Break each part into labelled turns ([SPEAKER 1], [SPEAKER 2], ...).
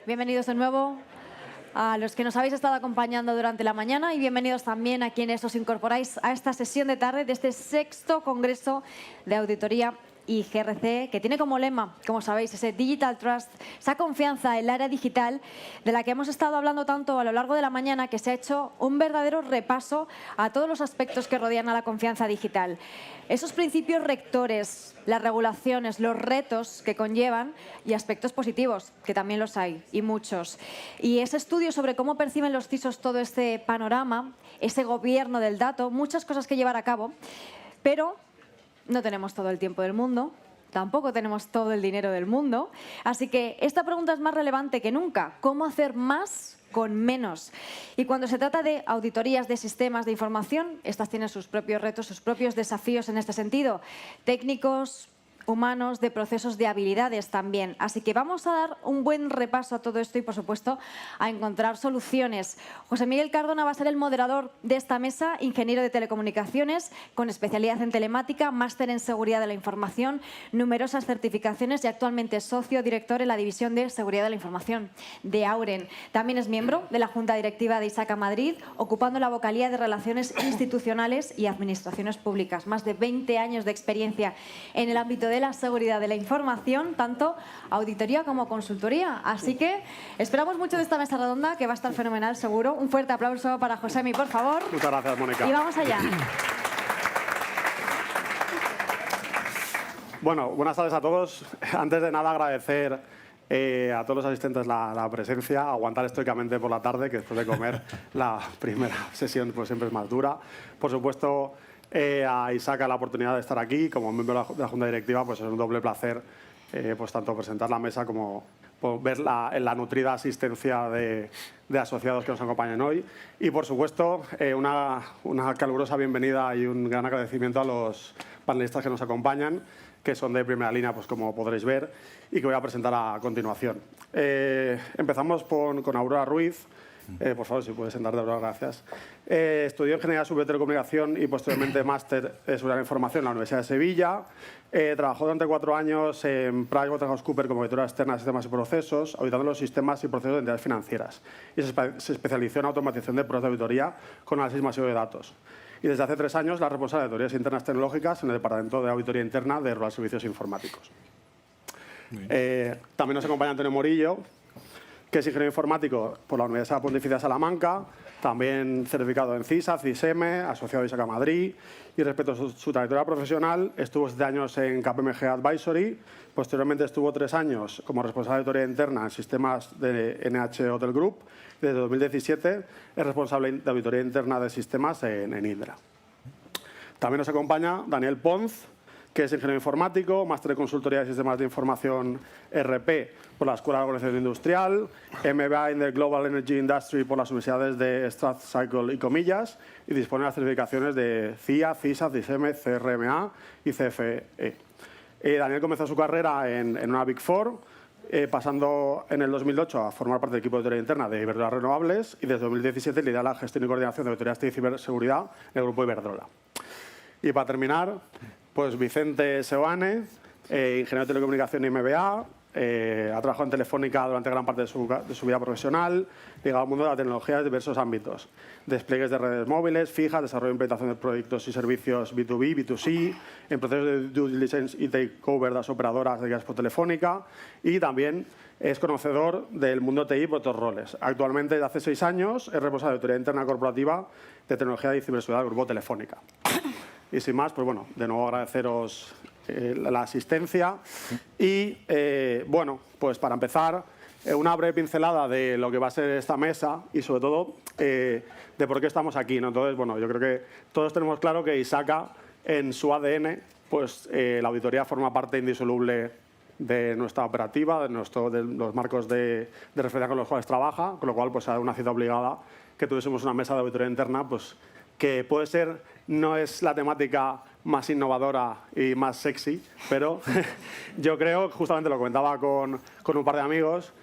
[SPEAKER 1] Bienvenidos de nuevo a los que nos habéis estado acompañando durante la mañana y bienvenidos también a quienes os incorporáis a esta sesión de tarde de este 6º Congreso de Auditoría y GRC, que tiene como lema, como sabéis, ese Digital Trust, esa confianza en el área digital de la que hemos estado hablando tanto a lo largo de la mañana, que se ha hecho un verdadero repaso a todos los aspectos que rodean a la confianza digital. Esos principios rectores, las regulaciones, los retos que conllevan y aspectos positivos, que también los hay, y muchos. Y ese estudio sobre cómo perciben los CISOs todo este panorama, ese gobierno del dato, muchas cosas que llevar a cabo, pero no tenemos todo el tiempo del mundo, tampoco tenemos todo el dinero del mundo, así que esta pregunta es más relevante que nunca. ¿Cómo hacer más con menos? Y cuando se trata de auditorías de sistemas de información, estas tienen sus propios retos, sus propios desafíos en este sentido, técnicos, humanos, de procesos, de habilidades también. Así que vamos a dar un buen repaso a todo esto y, por supuesto, a encontrar soluciones. José Miguel Cardona va a ser el moderador de esta mesa, ingeniero de telecomunicaciones, con especialidad en telemática, máster en seguridad de la información, numerosas certificaciones y actualmente socio director en la División de Seguridad de la Información de Auren. También es miembro de la Junta Directiva de ISACA Madrid, ocupando la vocalía de Relaciones Institucionales y Administraciones Públicas. Más de 20 años de experiencia en el ámbito de la seguridad de la información, tanto auditoría como consultoría. Así que esperamos mucho de esta mesa redonda, que va a estar fenomenal seguro. Un fuerte aplauso para Josemi, por favor.
[SPEAKER 2] Muchas gracias, Mónica.
[SPEAKER 1] Y vamos allá.
[SPEAKER 2] Bueno, buenas tardes a todos. Antes de nada, agradecer a todos los asistentes la presencia, aguantar estoicamente por la tarde, que después de comer la primera sesión pues siempre es más dura. Por supuesto, a Isaac la oportunidad de estar aquí. Como miembro de la Junta Directiva, pues es un doble placer pues tanto presentar la mesa como ver la nutrida asistencia de asociados que nos acompañan hoy. Y, por supuesto, una calurosa bienvenida y un gran agradecimiento a los panelistas que nos acompañan, que son de primera línea, pues como podréis ver, y que voy a presentar a continuación. Empezamos con Aurora Ruiz. Por favor, si puedes sentarte, Aurora, gracias. Estudió Ingeniería Superior de Telecomunicación y posteriormente Máster de Seguridad de la Información en la Universidad de Sevilla. Trabajó durante 4 años en PricewaterhouseCoopers como auditora externa de sistemas y procesos, auditando los sistemas y procesos de entidades financieras. Y se especializó en automatización de procesos de auditoría con análisis masivo de datos. Y desde hace 3 años la responsable de auditorías internas tecnológicas en el Departamento de Auditoría Interna de Rural Servicios Informáticos. También nos acompaña Antonio Morillo, que es ingeniero informático por la Universidad Pontificia de Salamanca, también certificado en CISA, CISM, asociado a ISACA Madrid. Y respecto a su trayectoria profesional, estuvo 7 años en KPMG Advisory, posteriormente estuvo 3 años como responsable de auditoría interna en sistemas de NH Hotel Group. Desde 2017 es responsable de auditoría interna de sistemas en Indra. También nos acompaña Daniel Ponz, que es ingeniero informático, máster de consultoría de sistemas de información RP por la Escuela de Organización Industrial, MBA en the Global Energy Industry por las universidades de Strathclyde y Comillas, y dispone de las certificaciones de CIA, CISA, CISM, CRMA y CFE. Daniel comenzó su carrera en una Big Four, pasando en el 2008 a formar parte del equipo de auditoría interna de Iberdrola Renovables, y desde 2017 lidera la gestión y coordinación de auditorías de ciberseguridad en el grupo Iberdrola. Y para terminar, pues Vicente Seoane, ingeniero de telecomunicación y MBA, ha trabajado en Telefónica durante gran parte de su vida profesional, ligado al mundo de la tecnología en diversos ámbitos. Despliegues de redes móviles, fijas, desarrollo e implementación de proyectos y servicios B2B, B2C, en procesos de due diligence y takeover de las operadoras de guías por Telefónica, y también es conocedor del mundo TI por otros roles. Actualmente, desde hace 6 años, es responsable de autoridad interna corporativa de tecnología y ciberseguridad del grupo Telefónica. Y sin más, pues bueno, de nuevo agradeceros la asistencia. Y bueno, pues para empezar, una breve pincelada de lo que va a ser esta mesa y sobre todo de por qué estamos aquí, ¿no? Entonces, bueno, yo creo que todos tenemos claro que ISACA, en su ADN, pues la auditoría forma parte indisoluble de nuestra operativa, de los marcos de referencia con los cuales trabaja, con lo cual pues era una cita obligada que tuviésemos una mesa de auditoría interna, pues que puede ser, no es la temática más innovadora y más sexy, pero yo creo, justamente lo comentaba con un par de amigos,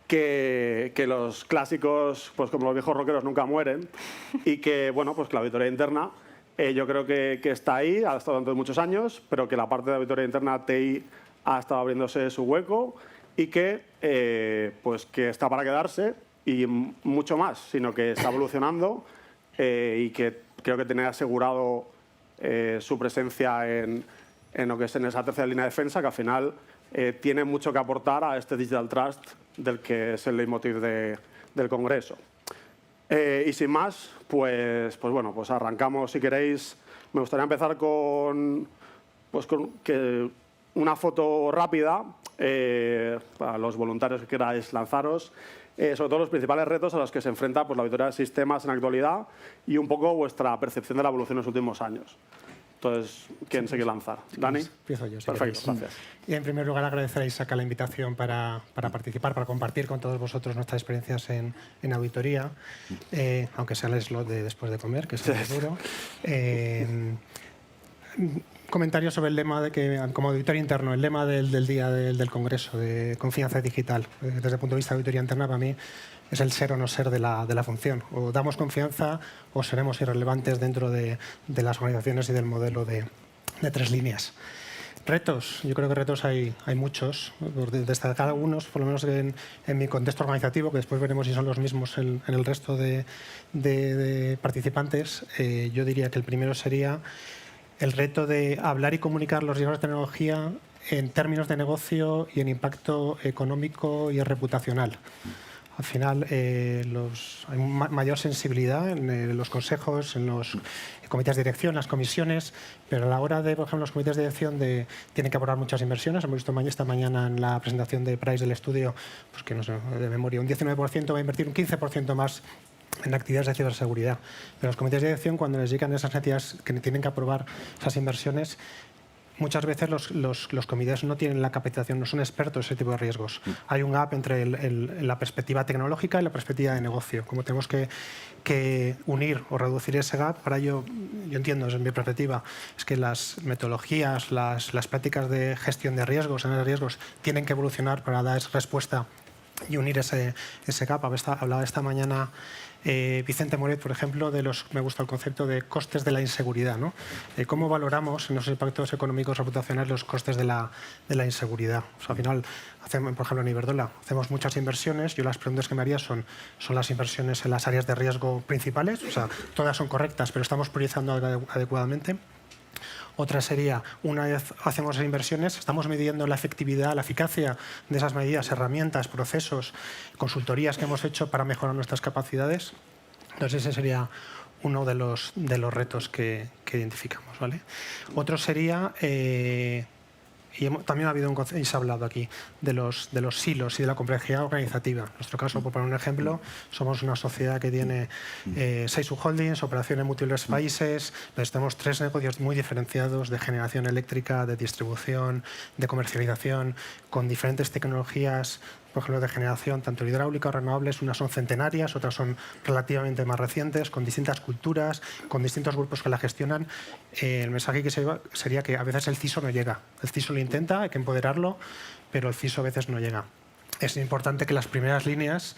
[SPEAKER 2] que los clásicos, pues como los viejos rockeros, nunca mueren, y que, bueno, pues que la auditoría interna yo creo que está ahí, ha estado durante muchos años, pero que la parte de auditoría interna TI ha estado abriéndose su hueco y que está para quedarse y mucho más, sino que está evolucionando y que creo que tiene asegurado su presencia en lo que es en esa tercera línea de defensa, que al final tiene mucho que aportar a este Digital Trust del que es el leitmotiv del Congreso. Y sin más, pues arrancamos, si queréis. Me gustaría empezar con una foto rápida para los voluntarios que queráis lanzaros, sobre todo los principales retos a los que se enfrenta la auditoría de sistemas en la actualidad y un poco vuestra percepción de la evolución en los últimos años. Entonces, ¿quién se quiere lanzar? ¿Dani?
[SPEAKER 3] Empiezo yo.
[SPEAKER 2] Perfecto, gracias.
[SPEAKER 3] Y en primer lugar, agradecer a Isaac la invitación para participar, para compartir con todos vosotros nuestras experiencias en auditoría, aunque sea el slot de después de comer, que es seguro. Comentario sobre el lema de que, como auditor interno, el lema del día del Congreso de confianza digital. Desde el punto de vista de auditoría interna, para mí es el ser o no ser de la función. O damos confianza o seremos irrelevantes dentro de las organizaciones y del modelo de 3 líneas. Retos. Yo creo que retos hay muchos. Destacar algunos, por lo menos en mi contexto organizativo, que después veremos si son los mismos en el resto de participantes. Yo diría que el primero sería el reto de hablar y comunicar los riesgos de tecnología en términos de negocio y en impacto económico y reputacional. Al final hay mayor sensibilidad en los consejos, en los comités de dirección, las comisiones, pero a la hora de, por ejemplo, los comités de dirección tienen que abordar muchas inversiones. Hemos visto esta mañana en la presentación de Price del estudio, pues que no sé, de memoria, un 19% va a invertir un 15% más en actividades de ciberseguridad. Pero los comités de dirección, cuando les llegan esas entidades que tienen que aprobar esas inversiones, muchas veces los comités no tienen la capacitación, no son expertos en ese tipo de riesgos. Hay un gap entre la perspectiva tecnológica y la perspectiva de negocio. Como tenemos que unir o reducir ese gap, para ello, yo entiendo desde mi perspectiva, es que las metodologías, las prácticas de gestión de riesgos, análisis de riesgos, tienen que evolucionar para dar respuesta y unir ese gap. Hablaba esta mañana Vicente Moret, por ejemplo, me gusta el concepto de costes de la inseguridad, ¿no? ¿Cómo valoramos en los impactos económicos reputacionales los costes de la inseguridad? O sea, al final, por ejemplo, en Iberdrola hacemos muchas inversiones. Yo las preguntas que me haría son las inversiones en las áreas de riesgo principales, o sea, todas son correctas, pero estamos priorizando adecuadamente. Otra sería, una vez hacemos esas inversiones, estamos midiendo la efectividad, la eficacia de esas medidas, herramientas, procesos, consultorías que hemos hecho para mejorar nuestras capacidades. Entonces, ese sería uno de los retos que identificamos, ¿vale? Otro sería, también ha habido y se ha hablado aquí, de los silos y de la complejidad organizativa. En nuestro caso, por poner un ejemplo, somos una sociedad que tiene 6 subholdings, operaciones en múltiples países, entonces tenemos 3 negocios muy diferenciados de generación eléctrica, de distribución, de comercialización, con diferentes tecnologías, por ejemplo, de generación, tanto hidráulica o renovables. Unas son centenarias, otras son relativamente más recientes, con distintas culturas, con distintos grupos que la gestionan. El mensaje que sería que a veces el CISO no llega. El CISO lo intenta, hay que empoderarlo, pero el CISO a veces no llega. Es importante que las primeras líneas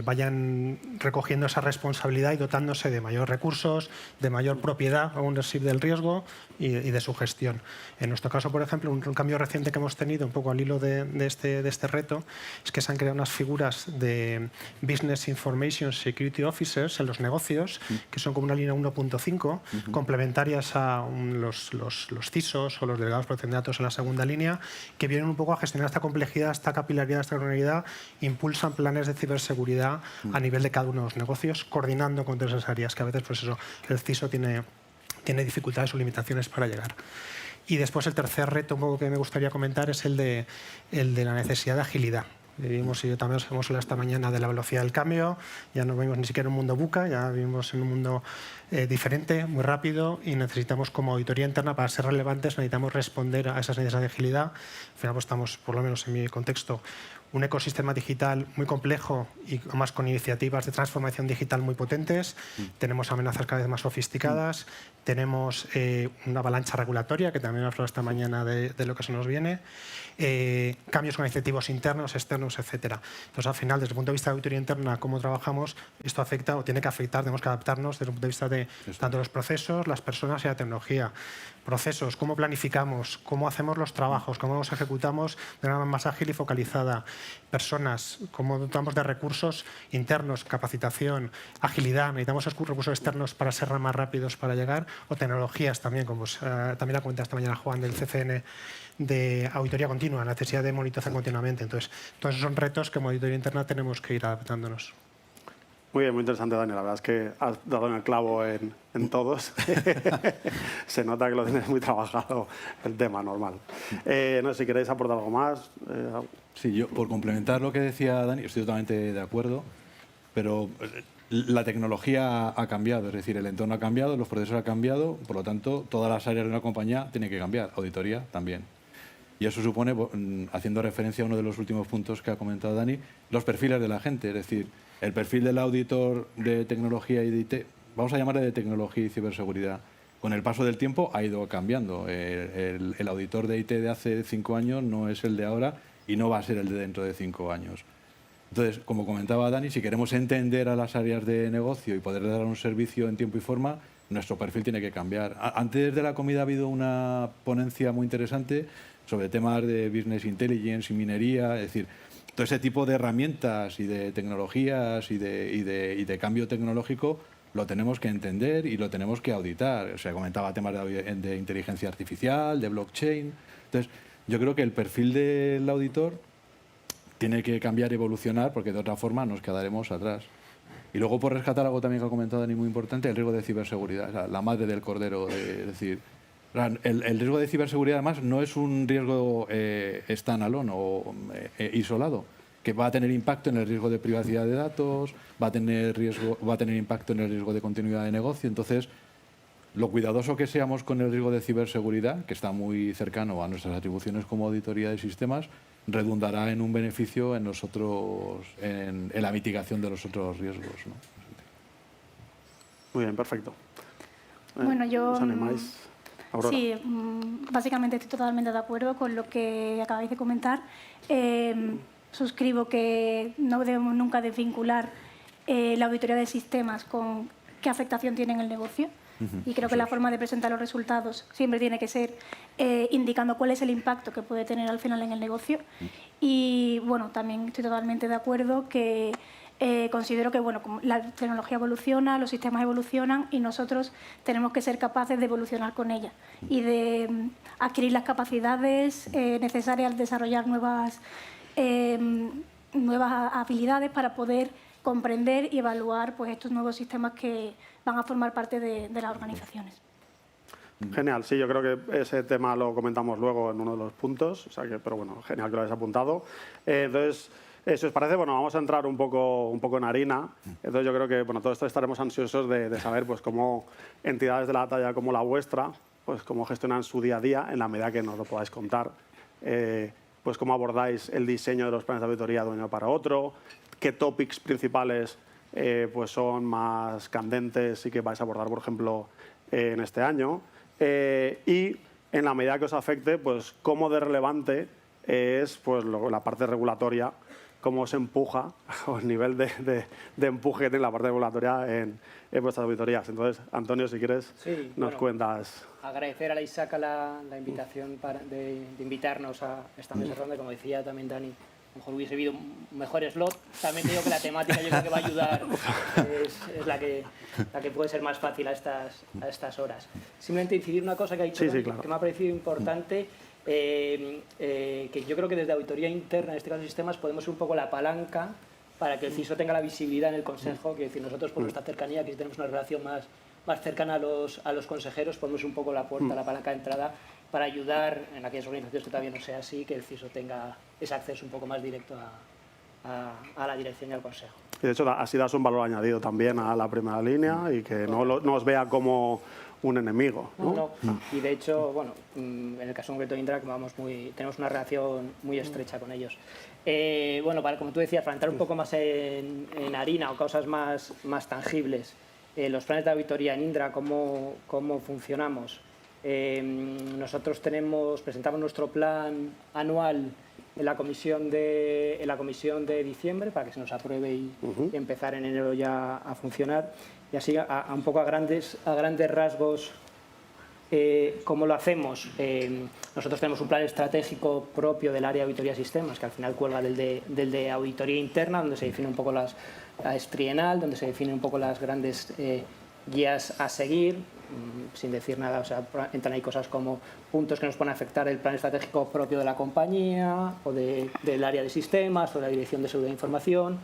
[SPEAKER 3] vayan recogiendo esa responsabilidad y dotándose de mayores recursos, de mayor propiedad, ownership del riesgo y de su gestión. En nuestro caso, por ejemplo, un cambio reciente que hemos tenido, un poco al hilo de este reto, es que se han creado unas figuras de Business Information Security Officers en los negocios, que son como una línea 1.5, complementarias a los CISOs o los delegados de protección de datos en la segunda línea, que vienen un poco a gestionar esta complejidad, esta capilaridad, esta granularidad, impulsan planes de ciberseguridad a nivel de cada uno de los negocios, coordinando con todas esas áreas, que a veces el CISO tiene dificultades o limitaciones para llegar. Y después el tercer reto un poco que me gustaría comentar es el de la necesidad de agilidad. Vivimos, y también hemos hablado esta mañana de la velocidad del cambio, ya no vivimos ni siquiera en un mundo VUCA, ya vivimos en un mundo diferente, muy rápido, y necesitamos, como auditoría interna, para ser relevantes, necesitamos responder a esas necesidades de agilidad. Al final, estamos, por lo menos en mi contexto, un ecosistema digital muy complejo y además con iniciativas de transformación digital muy potentes. Tenemos amenazas cada vez más sofisticadas, tenemos una avalancha regulatoria, que también hablado esta mañana de lo que se nos viene, cambios organizativos internos, externos, etcétera. Entonces, al final, desde el punto de vista de auditoría interna, cómo trabajamos, esto afecta o tiene que afectar, tenemos que adaptarnos desde el punto de vista de tanto los procesos, las personas y la tecnología. Procesos, cómo planificamos, cómo hacemos los trabajos, cómo los ejecutamos de una manera más ágil y focalizada. Personas, cómo dotamos de recursos internos, capacitación, agilidad. Necesitamos esos recursos externos para ser más rápidos para llegar. O tecnologías también, como también ha comentado esta mañana Juan del CCN, de auditoría continua, la necesidad de monitorizar continuamente. Entonces, todos esos son retos que como auditoría interna tenemos que ir adaptándonos.
[SPEAKER 2] Muy bien, muy interesante, Dani. La verdad es que has dado en el clavo en todos. Se nota que lo tienes muy trabajado el tema, normal. No sé si queréis aportar algo más.
[SPEAKER 4] Sí, yo por complementar lo que decía Dani, estoy totalmente de acuerdo, pero la tecnología ha cambiado, es decir, el entorno ha cambiado, los procesos han cambiado, por lo tanto, todas las áreas de una compañía tienen que cambiar, auditoría también. Y eso supone, haciendo referencia a uno de los últimos puntos que ha comentado Dani, los perfiles de la gente, es decir, el perfil del auditor de tecnología y de IT, vamos a llamarle de tecnología y ciberseguridad, con el paso del tiempo ha ido cambiando. El auditor de IT de hace 5 años no es el de ahora y no va a ser el de dentro de 5 años. Entonces, como comentaba Dani, si queremos entender a las áreas de negocio y poder dar un servicio en tiempo y forma, nuestro perfil tiene que cambiar. Antes de la comida ha habido una ponencia muy interesante sobre temas de business intelligence y minería, es decir, todo ese tipo de herramientas y de tecnologías y de cambio tecnológico lo tenemos que entender y lo tenemos que auditar. Se comentaba temas de inteligencia artificial, de blockchain. Entonces, yo creo que el perfil del auditor tiene que cambiar y evolucionar porque de otra forma nos quedaremos atrás. Y luego, por rescatar algo también que ha comentado Dani muy importante, el riesgo de ciberseguridad, o sea, la madre del cordero, es decir, el riesgo de ciberseguridad además no es un riesgo standalone o isolado, que va a tener impacto en el riesgo de privacidad de datos, va a tener impacto en el riesgo de continuidad de negocio. Entonces, lo cuidadoso que seamos con el riesgo de ciberseguridad, que está muy cercano a nuestras atribuciones como auditoría de sistemas, redundará en un beneficio en nosotros, en la mitigación de los otros riesgos, ¿no?
[SPEAKER 2] Muy bien, perfecto.
[SPEAKER 5] Bueno, yo...
[SPEAKER 2] ¿Os animáis? Aurora.
[SPEAKER 5] Sí, básicamente estoy totalmente de acuerdo con lo que acabáis de comentar. Suscribo que no debemos nunca desvincular la auditoría de sistemas con qué afectación tiene en el negocio. Y creo que la forma de presentar los resultados siempre tiene que ser indicando cuál es el impacto que puede tener al final en el negocio. Y bueno, también estoy totalmente de acuerdo que considero que bueno, la tecnología evoluciona, los sistemas evolucionan y nosotros tenemos que ser capaces de evolucionar con ella y de adquirir las capacidades necesarias al desarrollar nuevas habilidades para poder comprender y evaluar pues, estos nuevos sistemas que van a formar parte de las organizaciones.
[SPEAKER 2] Genial, sí, yo creo que ese tema lo comentamos luego en uno de los puntos, o sea que, pero bueno, genial que lo hayáis apuntado. Entonces, si os parece, bueno, vamos a entrar un poco en harina. Entonces yo creo que, bueno, todo esto estaremos ansiosos de saber, pues, cómo entidades de la talla como la vuestra, pues, cómo gestionan su día a día, en la medida que nos lo podáis contar. Pues, cómo abordáis el diseño de los planes de auditoría de un año para otro, qué topics principales pues son más candentes y que vais a abordar, por ejemplo, en este año. Y en la medida que os afecte, pues cómo de relevante es pues, la parte regulatoria, cómo se empuja, o el nivel de empuje que tiene la parte regulatoria en vuestras auditorías. Entonces, Antonio, si quieres,
[SPEAKER 6] sí,
[SPEAKER 2] nos cuentas.
[SPEAKER 6] Agradecer a la ISACA la invitación de invitarnos a esta mesa redonda, como decía también Dani. A lo mejor hubiese habido un mejor slot. También te digo que la temática yo creo que va a ayudar, es la que puede ser más fácil a estas horas. Simplemente incidir una cosa que ha dicho Dani,
[SPEAKER 2] claro,
[SPEAKER 6] que me ha parecido importante, que yo creo que desde auditoría interna, en este caso sistemas, podemos ser un poco la palanca para que el CISO tenga la visibilidad en el Consejo, que decir, nosotros por nuestra cercanía, que si tenemos una relación más cercana a los consejeros, podemos ser un poco la puerta, la palanca de entrada para ayudar en aquellas organizaciones que todavía no sea así, que el CISO tenga ese acceso un poco más directo a la dirección y al Consejo.
[SPEAKER 2] Y de hecho, así das un valor añadido también a la primera línea y que no os vea como un enemigo, ¿no?
[SPEAKER 6] No. Y de hecho, bueno, en el caso concreto de Indra, tenemos una relación muy estrecha con ellos. Bueno, como tú decías, para entrar un poco más en harina o cosas más tangibles, los planes de auditoría en Indra, cómo funcionamos. Nosotros presentamos nuestro plan anual en la comisión de diciembre para que se nos apruebe y empezar en enero ya a funcionar. Y así, un poco a grandes rasgos, ¿cómo lo hacemos? Nosotros tenemos un plan estratégico propio del área de auditoría de sistemas, que al final cuelga del de auditoría interna, donde se define un poco la trienal, donde se definen un poco las grandes guías a seguir, sin decir nada. O sea, entran ahí cosas como puntos que nos pueden afectar el plan estratégico propio de la compañía o del área de sistemas o de la dirección de seguridad de información.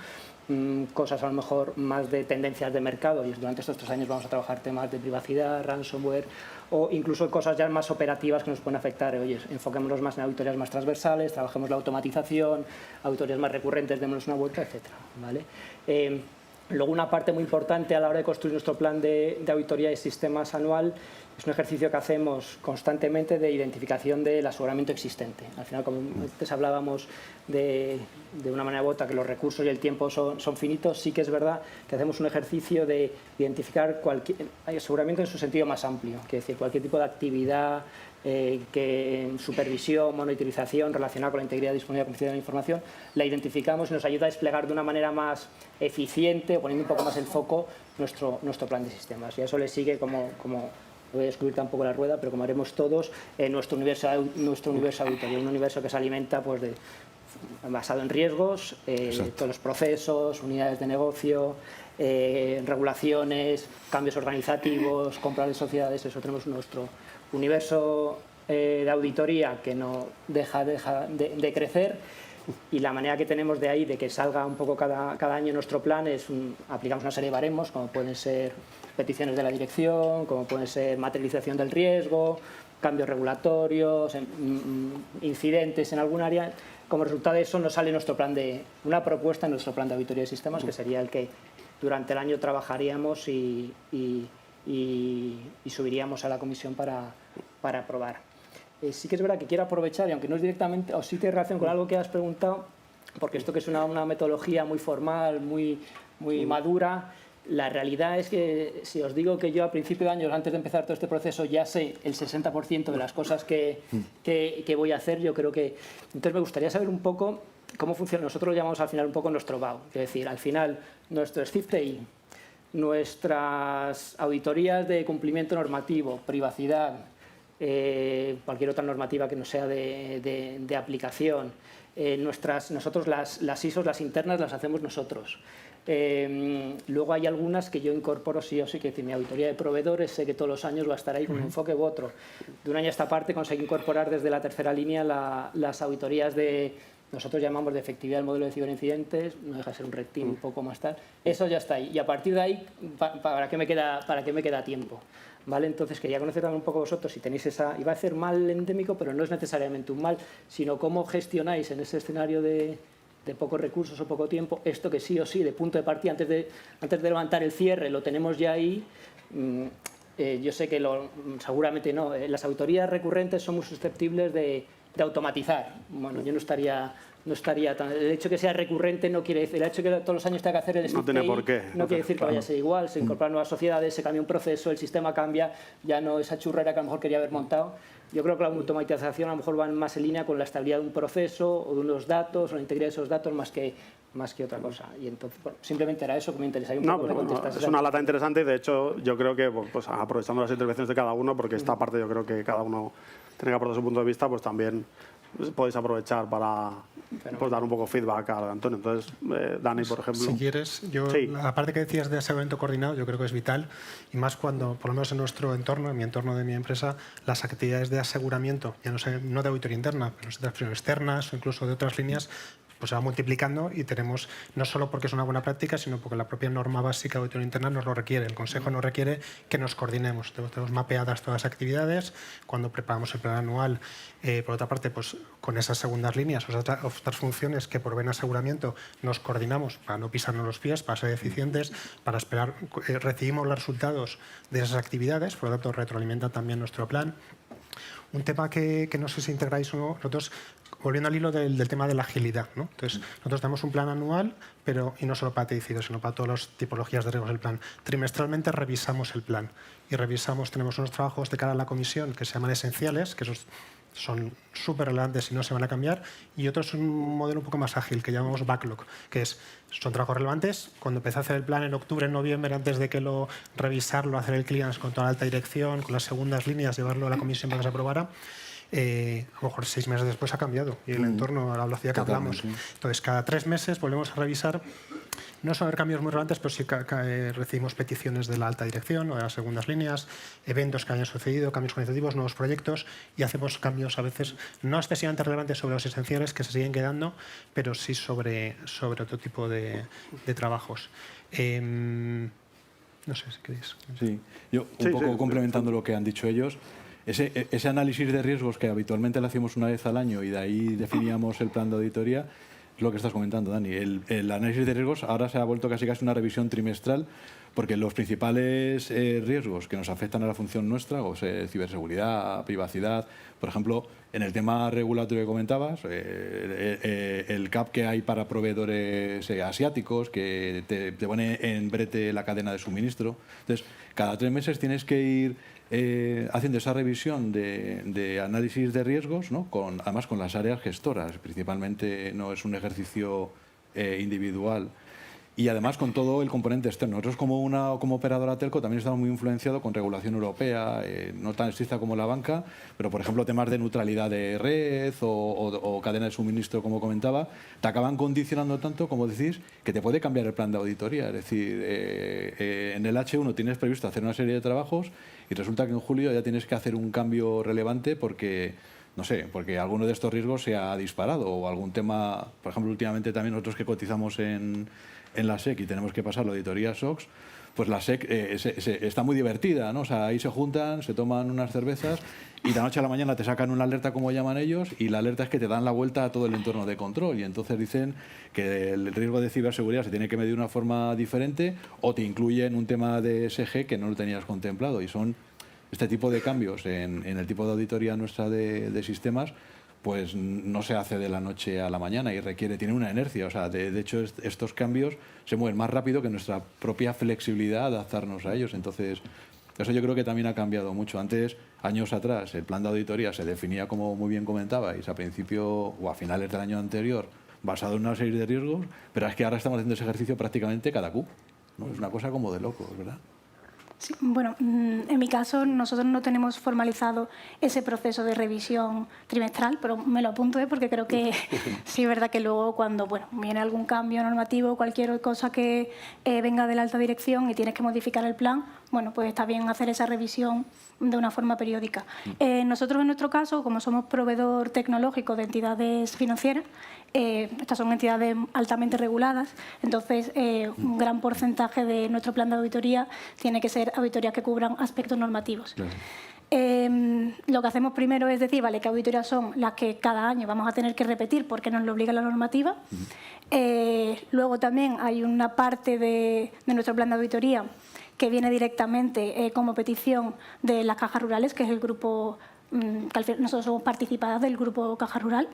[SPEAKER 6] Cosas a lo mejor más de tendencias de mercado, y durante estos 3 años vamos a trabajar temas de privacidad, ransomware, o incluso cosas ya más operativas que nos pueden afectar. Oye, enfoquémonos más en auditorías más transversales, trabajemos la automatización, auditorías más recurrentes, démonos una vuelta, etc. ¿Vale? Luego, una parte muy importante a la hora de construir nuestro plan de auditoría de sistemas anual es un ejercicio que hacemos constantemente de identificación del aseguramiento existente. Al final, como antes hablábamos de una manera u otra, que los recursos y el tiempo son finitos, sí que es verdad que hacemos un ejercicio de identificar cualquier aseguramiento en su sentido más amplio, que es decir, cualquier tipo de actividad, supervisión, monitorización relacionada con la integridad, disponibilidad y confidencialidad de la información, la identificamos y nos ayuda a desplegar de una manera más eficiente, poniendo un poco más el foco nuestro plan de sistemas. Y a eso le sigue como voy a descubrir tampoco la rueda, pero como haremos todos, nuestro universo auditorio, un universo que se alimenta pues, basado en riesgos, todos los procesos, unidades de negocio, regulaciones, cambios organizativos, compras de sociedades. Eso tenemos nuestro universo de auditoría que no deja de crecer, y la manera que tenemos de ahí de que salga un poco cada año nuestro plan es aplicamos una serie de baremos, como pueden ser peticiones de la dirección, como puede ser materialización del riesgo, cambios regulatorios, incidentes en algún área. Como resultado de eso nos sale una propuesta en nuestro plan de auditoría de sistemas, que sería el que durante el año trabajaríamos y subiríamos a la comisión para aprobar. Sí que es verdad que quiero aprovechar, y aunque no es directamente, o sí tiene relación con algo que has preguntado, porque esto que es una metodología muy formal, muy madura, la realidad es que si os digo que yo a principio de año, antes de empezar todo este proceso, ya sé el 60% de las cosas que voy a hacer, yo creo que... Entonces me gustaría saber un poco cómo funciona. Nosotros lo llamamos al final un poco nuestro BAU, es decir, al final nuestro SCIFTI, nuestras auditorías de cumplimiento normativo, privacidad, cualquier otra normativa que no sea de aplicación, nosotros las ISOs, las internas, las hacemos nosotros. Luego hay algunas que yo incorporo sí o sí, que mi auditoría de proveedores sé que todos los años va a estar ahí con un enfoque u otro. De un año a esta parte conseguí incorporar desde la tercera línea las auditorías nosotros llamamos de efectividad del modelo de ciberincidentes, no deja de ser un red team un poco más tal. Eso ya está ahí, y a partir de ahí, ¿para qué me queda tiempo? ¿Vale? Entonces quería conocer también un poco vosotros si tenéis iba a ser mal endémico, pero no es necesariamente un mal, sino cómo gestionáis en ese escenario de pocos recursos o poco tiempo, esto que sí o sí, de punto de partida, antes de levantar el cierre, lo tenemos ya ahí. Yo sé que seguramente no. Las auditorías recurrentes son muy susceptibles de automatizar. Bueno, yo no estaría tan... El hecho de que sea recurrente no quiere decir... El hecho de que todos los años tenga que hacer el SCIFTI,
[SPEAKER 2] no tiene por qué.
[SPEAKER 6] No quiere decir que vaya a ser igual. Se incorporan nuevas sociedades, se cambia un proceso, el sistema cambia, ya no esa churrera que a lo mejor quería haber montado. Yo creo que la automatización a lo mejor va más en línea con la estabilidad de un proceso o de unos datos o la integridad de esos datos más que otra cosa. Y entonces, bueno, simplemente era eso que me interesaría un poco.
[SPEAKER 2] Es una lata interesante, y de hecho yo creo que pues, aprovechando las intervenciones de cada uno, porque esta parte yo creo que cada uno tiene que aportar su punto de vista, pues también podéis aprovechar para pues, dar un poco feedback a Antonio. Entonces, Dani, por ejemplo.
[SPEAKER 3] Si quieres, la parte que decías de aseguramiento coordinado, yo creo que es vital, y más cuando, por lo menos en nuestro entorno, en mi entorno de mi empresa, las actividades de aseguramiento, ya no de auditoría interna, pero de externas o incluso de otras líneas, pues se va multiplicando, y tenemos, no solo porque es una buena práctica, sino porque la propia norma básica de auditoría interna nos lo requiere. El Consejo nos requiere que nos coordinemos. Tenemos mapeadas todas las actividades. Cuando preparamos el plan anual, por otra parte, pues con esas segundas líneas, otras funciones que por ven aseguramiento nos coordinamos para no pisarnos los pies, para ser eficientes, para esperar, recibimos los resultados de esas actividades, por lo tanto retroalimenta también nuestro plan. Un tema que no sé si integráis o no, nosotros volviendo al hilo del tema de la agilidad, ¿no? Entonces, nosotros tenemos un plan anual, y no solo para tejidos, sino para todas las tipologías de riesgos del plan. Trimestralmente revisamos el plan y tenemos unos trabajos de cara a la comisión que se llaman esenciales, que esos son súper relevantes y no se van a cambiar, y otro es un modelo un poco más ágil que llamamos backlog, que son trabajos relevantes. Cuando empecé a hacer el plan en octubre, en noviembre, antes de que revisarlo, hacer el clearance con toda la alta dirección, con las segundas líneas, llevarlo a la comisión para que se aprobara, a lo mejor 6 meses después ha cambiado y el entorno a la velocidad que hablamos. Entonces, cada 3 meses volvemos a revisar. No suelen haber cambios muy relevantes, pero sí recibimos peticiones de la alta dirección o de las segundas líneas, eventos que hayan sucedido, cambios organizativos, nuevos proyectos, y hacemos cambios a veces no excesivamente relevantes sobre los esenciales que se siguen quedando, pero sí sobre otro tipo de trabajos. No sé si queréis.
[SPEAKER 4] Sí, yo un poco complementando lo que han dicho ellos. Ese análisis de riesgos que habitualmente lo hacíamos una vez al año y de ahí definíamos el plan de auditoría, es lo que estás comentando, Dani. El análisis de riesgos ahora se ha vuelto casi una revisión trimestral, porque los principales riesgos que nos afectan a la función nuestra, o sea, ciberseguridad, privacidad, por ejemplo, en el tema regulatorio que comentabas, el cap que hay para proveedores asiáticos, que te pone en brete la cadena de suministro. Entonces, cada 3 meses tienes que ir haciendo esa revisión de análisis de riesgos, ¿no? Además con las áreas gestoras, principalmente no es un ejercicio individual. Y además con todo el componente externo. Nosotros como operadora telco también estamos muy influenciados con regulación europea, no tan estricta como la banca, pero por ejemplo temas de neutralidad de red o cadena de suministro, como comentaba, te acaban condicionando tanto, como decís, que te puede cambiar el plan de auditoría. Es decir, en el H1 tienes previsto hacer una serie de trabajos y resulta que en julio ya tienes que hacer un cambio relevante porque alguno de estos riesgos se ha disparado o algún tema, por ejemplo, últimamente también nosotros que cotizamos en la SEC y tenemos que pasar la auditoría SOX, pues la SEC está muy divertida, ¿no? O sea, ahí se juntan, se toman unas cervezas y de la noche a la mañana te sacan una alerta, como llaman ellos, y la alerta es que te dan la vuelta a todo el entorno de control y entonces dicen que el riesgo de ciberseguridad se tiene que medir de una forma diferente o te incluyen un tema de SG que no lo tenías contemplado, y son este tipo de cambios en el tipo de auditoría nuestra de sistemas, pues no se hace de la noche a la mañana y tiene una inercia. O sea, de hecho, estos cambios se mueven más rápido que nuestra propia flexibilidad de adaptarnos a ellos. Entonces, eso yo creo que también ha cambiado mucho. Antes, años atrás, el plan de auditoría se definía, como muy bien comentabais, a principio o a finales del año anterior, basado en una serie de riesgos, pero es que ahora estamos haciendo ese ejercicio prácticamente cada Q, ¿no? Es una cosa como de locos, ¿verdad?
[SPEAKER 5] Sí, bueno, en mi caso nosotros no tenemos formalizado ese proceso de revisión trimestral, pero me lo apunto porque creo que sí es verdad que luego cuando viene algún cambio normativo, cualquier cosa que venga de la alta dirección y tienes que modificar el plan, bueno, pues está bien hacer esa revisión de una forma periódica. Nosotros en nuestro caso, como somos proveedor tecnológico de entidades financieras, estas son entidades altamente reguladas, entonces un gran porcentaje de nuestro plan de auditoría tiene que ser auditorías que cubran aspectos normativos. Claro. Lo que hacemos primero es decir, vale, qué auditorías son las que cada año vamos a tener que repetir porque nos lo obliga la normativa. Luego también hay una parte de nuestro plan de auditoría que viene directamente como petición de las cajas rurales, que es el grupo, que nosotros somos participadas del grupo Caja Rural.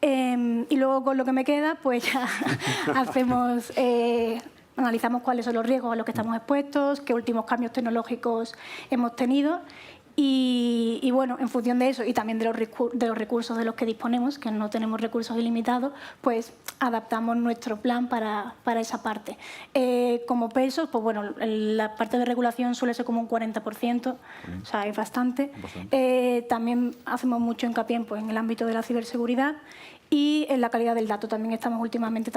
[SPEAKER 5] Y luego con lo que me queda, pues ya hacemos, analizamos cuáles son los riesgos a los que estamos expuestos, qué últimos cambios tecnológicos hemos tenido y bueno, en función de eso y también de los recursos de los que disponemos, que no tenemos recursos ilimitados, pues adaptamos nuestro plan para esa parte. Como pesos, pues bueno, la parte de regulación suele ser como un 40%, o sea, es bastante. También hacemos mucho hincapié en el ámbito de la ciberseguridad y en la calidad del dato. También estamos últimamente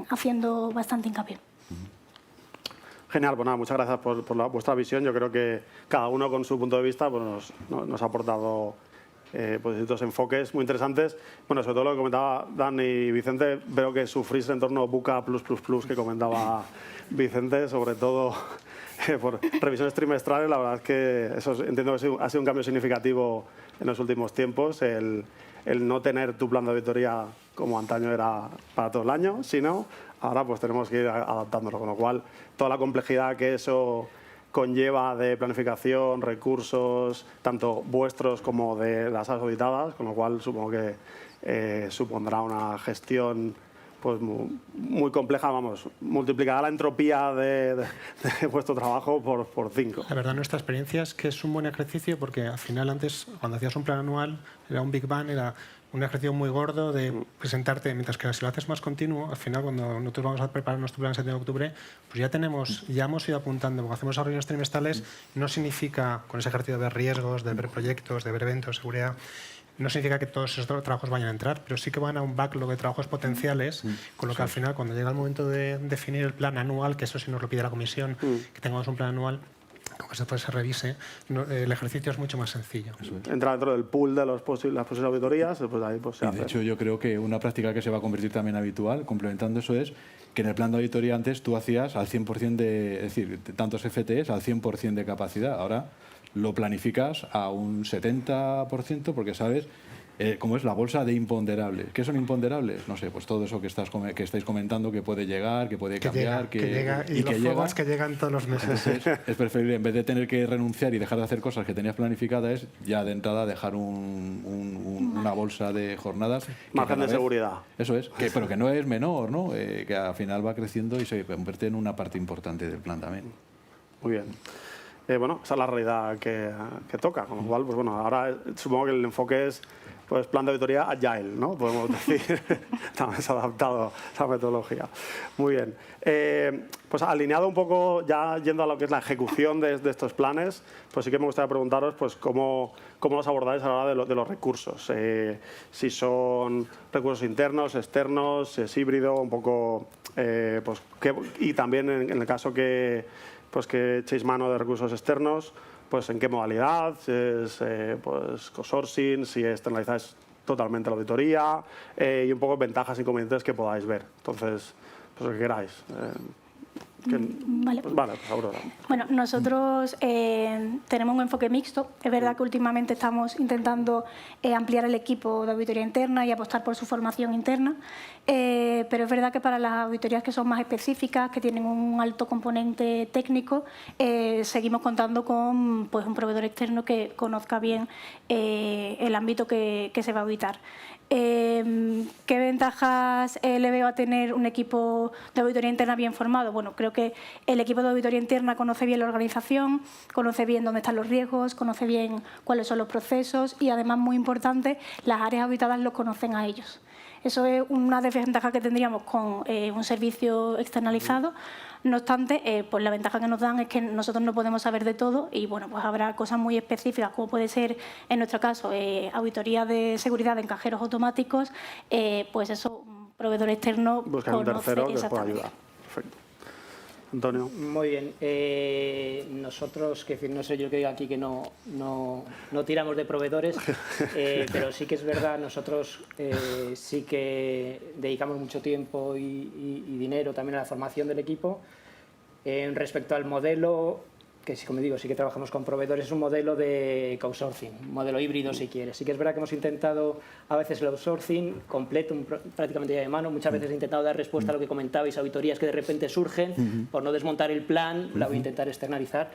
[SPEAKER 5] haciendo bastante hincapié.
[SPEAKER 2] Genial, pues nada, muchas gracias por vuestra visión. Yo creo que cada uno con su punto de vista pues nos ha aportado pues, distintos enfoques muy interesantes. Bueno, sobre todo lo que comentaba Dani y Vicente, veo que sufrís en torno a Buca+++, que comentaba Vicente, sobre todo por revisiones trimestrales. La verdad es que eso entiendo que ha sido un cambio significativo en los últimos tiempos, el no tener tu plan de auditoría como antaño era para todo el año, sino ahora pues tenemos que ir adaptándolo, con lo cual toda la complejidad que eso conlleva de planificación, recursos, tanto vuestros como de las auditadas, con lo cual supongo que supondrá una gestión pues muy compleja, vamos, multiplicará la entropía de vuestro trabajo por 5.
[SPEAKER 3] La verdad, nuestra experiencia es que es un buen ejercicio porque al final antes, cuando hacías un plan anual, era un Big Bang, era un ejercicio muy gordo de presentarte, mientras que si lo haces más continuo, al final cuando nosotros vamos a preparar nuestro plan en septiembre de octubre, pues ya hemos ido apuntando, porque hacemos reuniones trimestrales, no significa, con ese ejercicio de ver riesgos, de ver proyectos, de ver eventos, seguridad, no significa que todos esos trabajos vayan a entrar, pero sí que van a un backlog de trabajos potenciales, con lo que al final, cuando llega el momento de definir el plan anual, que eso sí nos lo pide la comisión, que tengamos un plan anual, que después se revise, el ejercicio es mucho más sencillo.
[SPEAKER 2] Entra dentro del pool de las posibles auditorías, pues ahí pues se hace.
[SPEAKER 4] De hecho, yo creo que una práctica que se va a convertir también habitual, complementando eso, es que en el plan de auditoría antes tú hacías al 100% es decir, tantos FTEs al 100% de capacidad. Ahora lo planificas a un 70% porque sabes cómo es la bolsa de imponderables. ¿Qué son imponderables? No sé, pues todo eso que estáis comentando que puede llegar, que puede cambiar,
[SPEAKER 3] que llega, y los fuegos que llegan todos los meses.
[SPEAKER 4] Entonces, es preferible, en vez de tener que renunciar y dejar de hacer cosas que tenías planificadas, ya de entrada dejar una bolsa de jornadas.
[SPEAKER 2] Margen de seguridad.
[SPEAKER 4] Eso es, pero que no es menor, ¿no? Que al final va creciendo y se convierte en una parte importante del plan también.
[SPEAKER 2] Muy bien. Bueno, esa es la realidad que toca, con lo cual, pues bueno, ahora supongo que el enfoque es pues plan de auditoría agile, ¿no? Podemos decir, también se ha adaptado a esa metodología. Muy bien. Pues alineado un poco, ya yendo a lo que es la ejecución de estos planes, pues sí que me gustaría preguntaros pues cómo los abordáis a la hora de los recursos. Si son recursos internos, externos, si es híbrido, un poco, pues y también en el caso que echéis mano de recursos externos, pues en qué modalidad, si es pues co-sourcing, si externalizáis totalmente la auditoría y un poco ventajas e inconvenientes que podáis ver. Entonces, pues lo que queráis.
[SPEAKER 5] Vale.
[SPEAKER 2] Pues vale, pues Aurora.
[SPEAKER 5] Bueno, nosotros tenemos un enfoque mixto. Es verdad que últimamente estamos intentando ampliar el equipo de auditoría interna y apostar por su formación interna, pero es verdad que para las auditorías que son más específicas, que tienen un alto componente técnico, seguimos contando con pues, un proveedor externo que conozca bien el ámbito que se va a auditar. ¿Qué ventajas le veo a tener un equipo de auditoría interna bien formado? Bueno, creo que el equipo de auditoría interna conoce bien la organización, conoce bien dónde están los riesgos, conoce bien cuáles son los procesos y, además, muy importante, las áreas auditadas los conocen a ellos. Eso es una desventaja que tendríamos con un servicio externalizado. No obstante, pues la ventaja que nos dan es que nosotros no podemos saber de todo y bueno, pues habrá cosas muy específicas, como puede ser, en nuestro caso, auditoría de seguridad en cajeros automáticos, pues eso, un proveedor externo
[SPEAKER 2] buscar un tercero que os pueda
[SPEAKER 5] exactamente.
[SPEAKER 2] ayudar. Perfecto. Antonio.
[SPEAKER 6] Muy bien. Nosotros, que no sé yo que diga aquí que no tiramos de proveedores, pero sí que es verdad, nosotros sí que dedicamos mucho tiempo y dinero también a la formación del equipo. Respecto al modelo, que sí, como digo, sí que trabajamos con proveedores, es un modelo de outsourcing, un modelo híbrido si quieres. Sí que es verdad que hemos intentado a veces el outsourcing completo, prácticamente ya de mano. Muchas veces he intentado dar respuesta a lo que comentabais, auditorías que de repente surgen, por no desmontar el plan, la voy a intentar externalizar.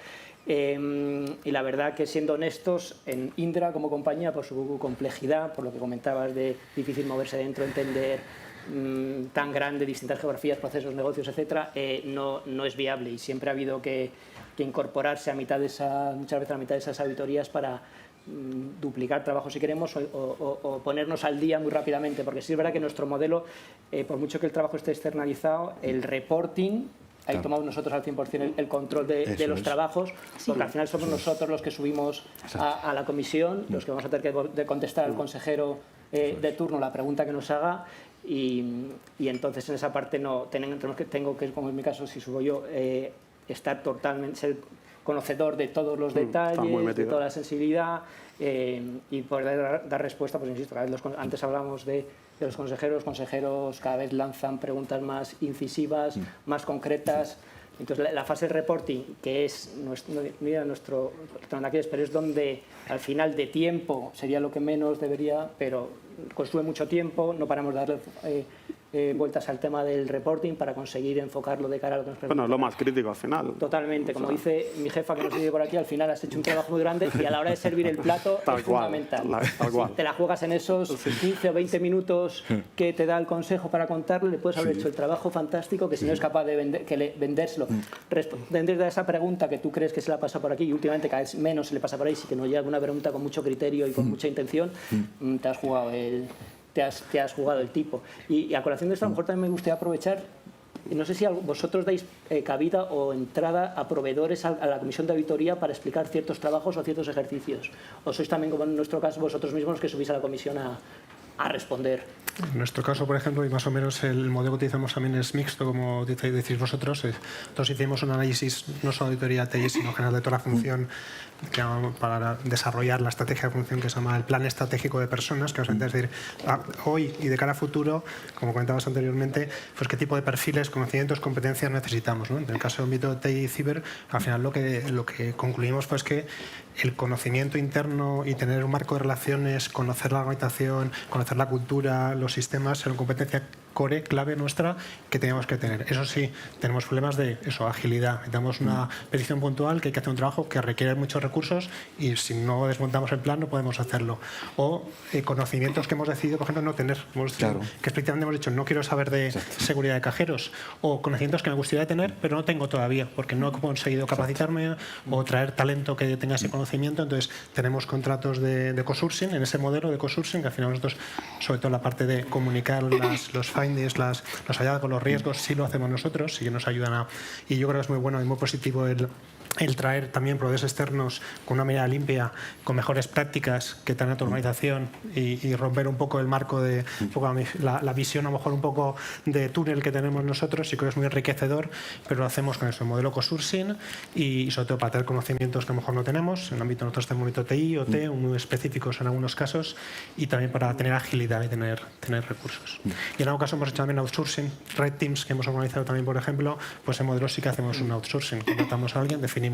[SPEAKER 6] Y la verdad que, siendo honestos, en Indra como compañía, por su complejidad, por lo que comentabas de difícil moverse dentro, entender tan grande, distintas geografías, procesos, negocios, etcétera, no es viable y siempre ha habido que incorporarse a muchas veces a mitad de esas auditorías para duplicar trabajo si queremos o ponernos al día muy rápidamente, porque sí es verdad que nuestro modelo, por mucho que el trabajo esté externalizado, el reporting, ahí tomamos nosotros al 100% el control de los trabajos, porque al final somos nosotros los que subimos a la comisión, los que vamos a tener que contestar al consejero de turno la pregunta que nos haga. Y entonces en esa parte tengo que, como en mi caso, si subo yo, estar totalmente, ser conocedor de todos los detalles, de toda la sensibilidad y poder dar respuesta. Pues insisto, cada vez antes hablamos de los consejeros cada vez lanzan preguntas más incisivas, más concretas. Entonces la fase de reporting, que es nuestro pero es donde al final de tiempo sería lo que menos debería, pero consume mucho tiempo, no paramos de darle vueltas al tema del reporting para conseguir enfocarlo de cara a lo que nos pregunta.
[SPEAKER 2] Bueno, es lo más crítico al final.
[SPEAKER 6] Totalmente, como dice mi jefa que nos sigue por aquí, al final has hecho un trabajo muy grande y a la hora de servir el plato
[SPEAKER 2] Tal
[SPEAKER 6] es
[SPEAKER 2] cual,
[SPEAKER 6] fundamental.
[SPEAKER 2] tal cual.
[SPEAKER 6] Te la juegas en esos 15 o 20 minutos que te da el consejo para contarle, le puedes haber hecho el trabajo fantástico que si no es capaz de vendérselo. Responder a esa pregunta que tú crees que se la pasa por aquí y últimamente cada vez menos se le pasa por ahí, si que no llega una pregunta con mucho criterio y con mucha intención, te has jugado el tipo. Y a colación de esto, a lo mejor también me gustaría aprovechar, no sé si vosotros dais cabida o entrada a proveedores a la comisión de auditoría para explicar ciertos trabajos o ciertos ejercicios, o sois también, como en nuestro caso, vosotros mismos los que subís a la comisión a responder.
[SPEAKER 3] En nuestro caso, por ejemplo, y más o menos el modelo que utilizamos también es mixto, como decís vosotros. Nosotros hicimos un análisis, no solo de auditoría TI, sino en general de toda la función para desarrollar la estrategia de función que se llama el Plan Estratégico de Personas, que es decir, hoy y de cara a futuro, como comentabas anteriormente, pues qué tipo de perfiles, conocimientos, competencias necesitamos, ¿no? En el caso del ámbito de TI y Ciber, al final lo que concluimos fue que el conocimiento interno y tener un marco de relaciones, conocer la organización, conocer la cultura, los sistemas, es una competencia core, clave nuestra que teníamos que tener. Eso sí, tenemos problemas de agilidad. Necesitamos una petición puntual que hay que hacer un trabajo que requiere muchos recursos y si no desmontamos el plan no podemos hacerlo. O conocimientos que hemos decidido, por ejemplo, no tener.
[SPEAKER 4] Claro.
[SPEAKER 3] Que explícitamente hemos dicho, no quiero saber de seguridad de cajeros. O conocimientos que me gustaría tener, pero no tengo todavía, porque no he conseguido capacitarme o traer talento que tenga ese conocimiento. Entonces, tenemos contratos de co-sourcing, en ese modelo de co-sourcing, que al final nosotros, sobre todo la parte de comunicar los findings, los hallazgos, los riesgos, sí lo hacemos nosotros, sí que nos ayudan y yo creo que es muy bueno y muy positivo el traer también proveedores externos con una mirada limpia, con mejores prácticas que tengan tu organización y romper un poco el marco de un poco la visión a lo mejor un poco de túnel que tenemos nosotros. Sí que es muy enriquecedor, pero lo hacemos con eso, modelo co-sourcing y sobre todo para tener conocimientos que a lo mejor no tenemos. En el ámbito nosotros tenemos un TI, OT, muy específicos en algunos casos y también para tener agilidad y tener recursos. Y en algún caso hemos hecho también outsourcing, Red Teams que hemos organizado también, por ejemplo, pues en modelos sí que hacemos un outsourcing. Contratamos a alguien, definimos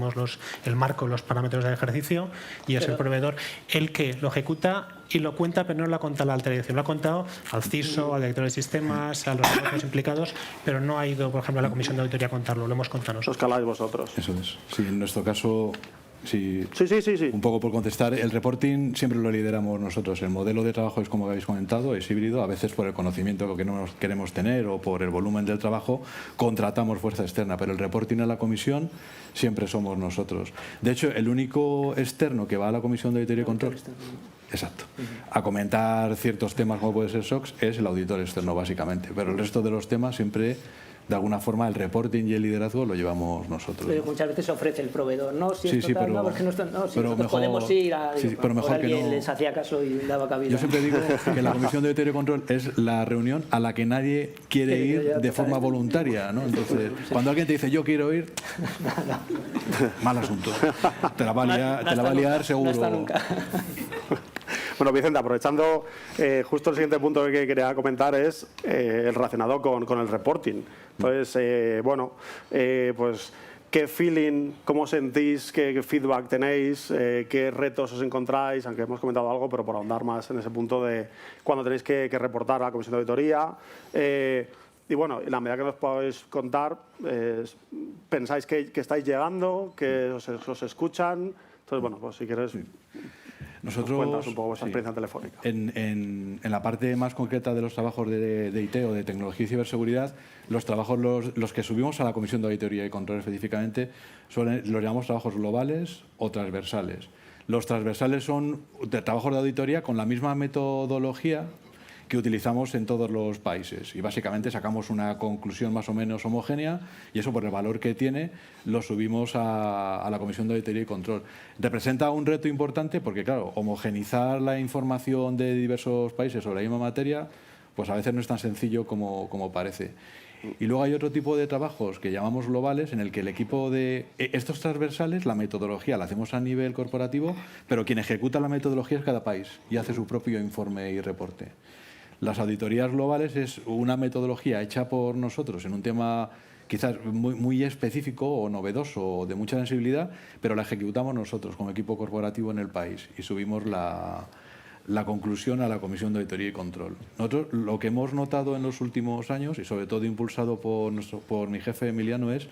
[SPEAKER 3] el marco, los parámetros del ejercicio y es el proveedor el que lo ejecuta y lo cuenta, pero no lo ha contado a la alta dirección, lo ha contado al CISO, al director de sistemas, a los negocios implicados, pero no ha ido, por ejemplo, a la comisión de auditoría a contarlo, lo hemos contado
[SPEAKER 2] Os
[SPEAKER 3] nosotros.
[SPEAKER 2] caláis vosotros.
[SPEAKER 4] Eso es. Sí, en nuestro caso, sí.
[SPEAKER 2] Sí.
[SPEAKER 4] Un poco por contestar, el reporting siempre lo lideramos nosotros. El modelo de trabajo es, como habéis comentado, es híbrido. A veces por el conocimiento que no queremos tener o por el volumen del trabajo, contratamos fuerza externa. Pero el reporting a la comisión siempre somos nosotros. De hecho, el único externo que va a la comisión de auditoría y control... Exacto. A comentar ciertos temas como puede ser SOX es el auditor externo, básicamente. Pero el resto de los temas siempre... De alguna forma el reporting y el liderazgo lo llevamos nosotros.
[SPEAKER 6] Pero muchas veces se ofrece el proveedor, no, si esto tal,
[SPEAKER 4] pero,
[SPEAKER 6] no, porque nosotros
[SPEAKER 4] pero mejor,
[SPEAKER 6] podemos ir a...
[SPEAKER 4] pero mejor que
[SPEAKER 6] alguien
[SPEAKER 4] no.
[SPEAKER 6] les hacía caso y daba cabida.
[SPEAKER 4] Yo siempre digo que la comisión de auditoría y control es la reunión a la que nadie quiere ir de forma voluntaria, ¿no? Entonces, cuando alguien te dice yo quiero ir, mal asunto. Te la va a liar seguro.
[SPEAKER 6] No está nunca.
[SPEAKER 2] Bueno, Vicente, aprovechando justo el siguiente punto que quería comentar es el relacionado con el reporting. Entonces, pues, ¿qué feeling, cómo sentís, qué feedback tenéis, qué retos os encontráis? Aunque hemos comentado algo, pero por ahondar más en ese punto de cuando tenéis que reportar a la comisión de auditoría. Y bueno, en la medida que nos podáis contar, ¿pensáis que estáis llegando, que os escuchan? Entonces, bueno, pues si quieres...
[SPEAKER 4] Nosotros,
[SPEAKER 2] cuéntanos un poco vuestra experiencia telefónica.
[SPEAKER 4] En la parte más concreta de los trabajos de IT o de tecnología y ciberseguridad, los trabajos los que subimos a la Comisión de Auditoría y Control específicamente los llamamos trabajos globales o transversales. Los transversales son de trabajos de auditoría con la misma metodología que utilizamos en todos los países y básicamente sacamos una conclusión más o menos homogénea y eso por el valor que tiene lo subimos a la Comisión de Auditoría y Control. Representa un reto importante porque claro, homogenizar la información de diversos países sobre la misma materia pues a veces no es tan sencillo como parece. Y luego hay otro tipo de trabajos que llamamos globales en el que el equipo de estos transversales, la metodología la hacemos a nivel corporativo, pero quien ejecuta la metodología es cada país y hace su propio informe y reporte. Las auditorías globales es una metodología hecha por nosotros en un tema quizás muy específico o novedoso o de mucha sensibilidad, pero la ejecutamos nosotros como equipo corporativo en el país y subimos la la conclusión a la Comisión de Auditoría y Control. Nosotros lo que hemos notado en los últimos años, y sobre todo impulsado por mi jefe Emiliano, es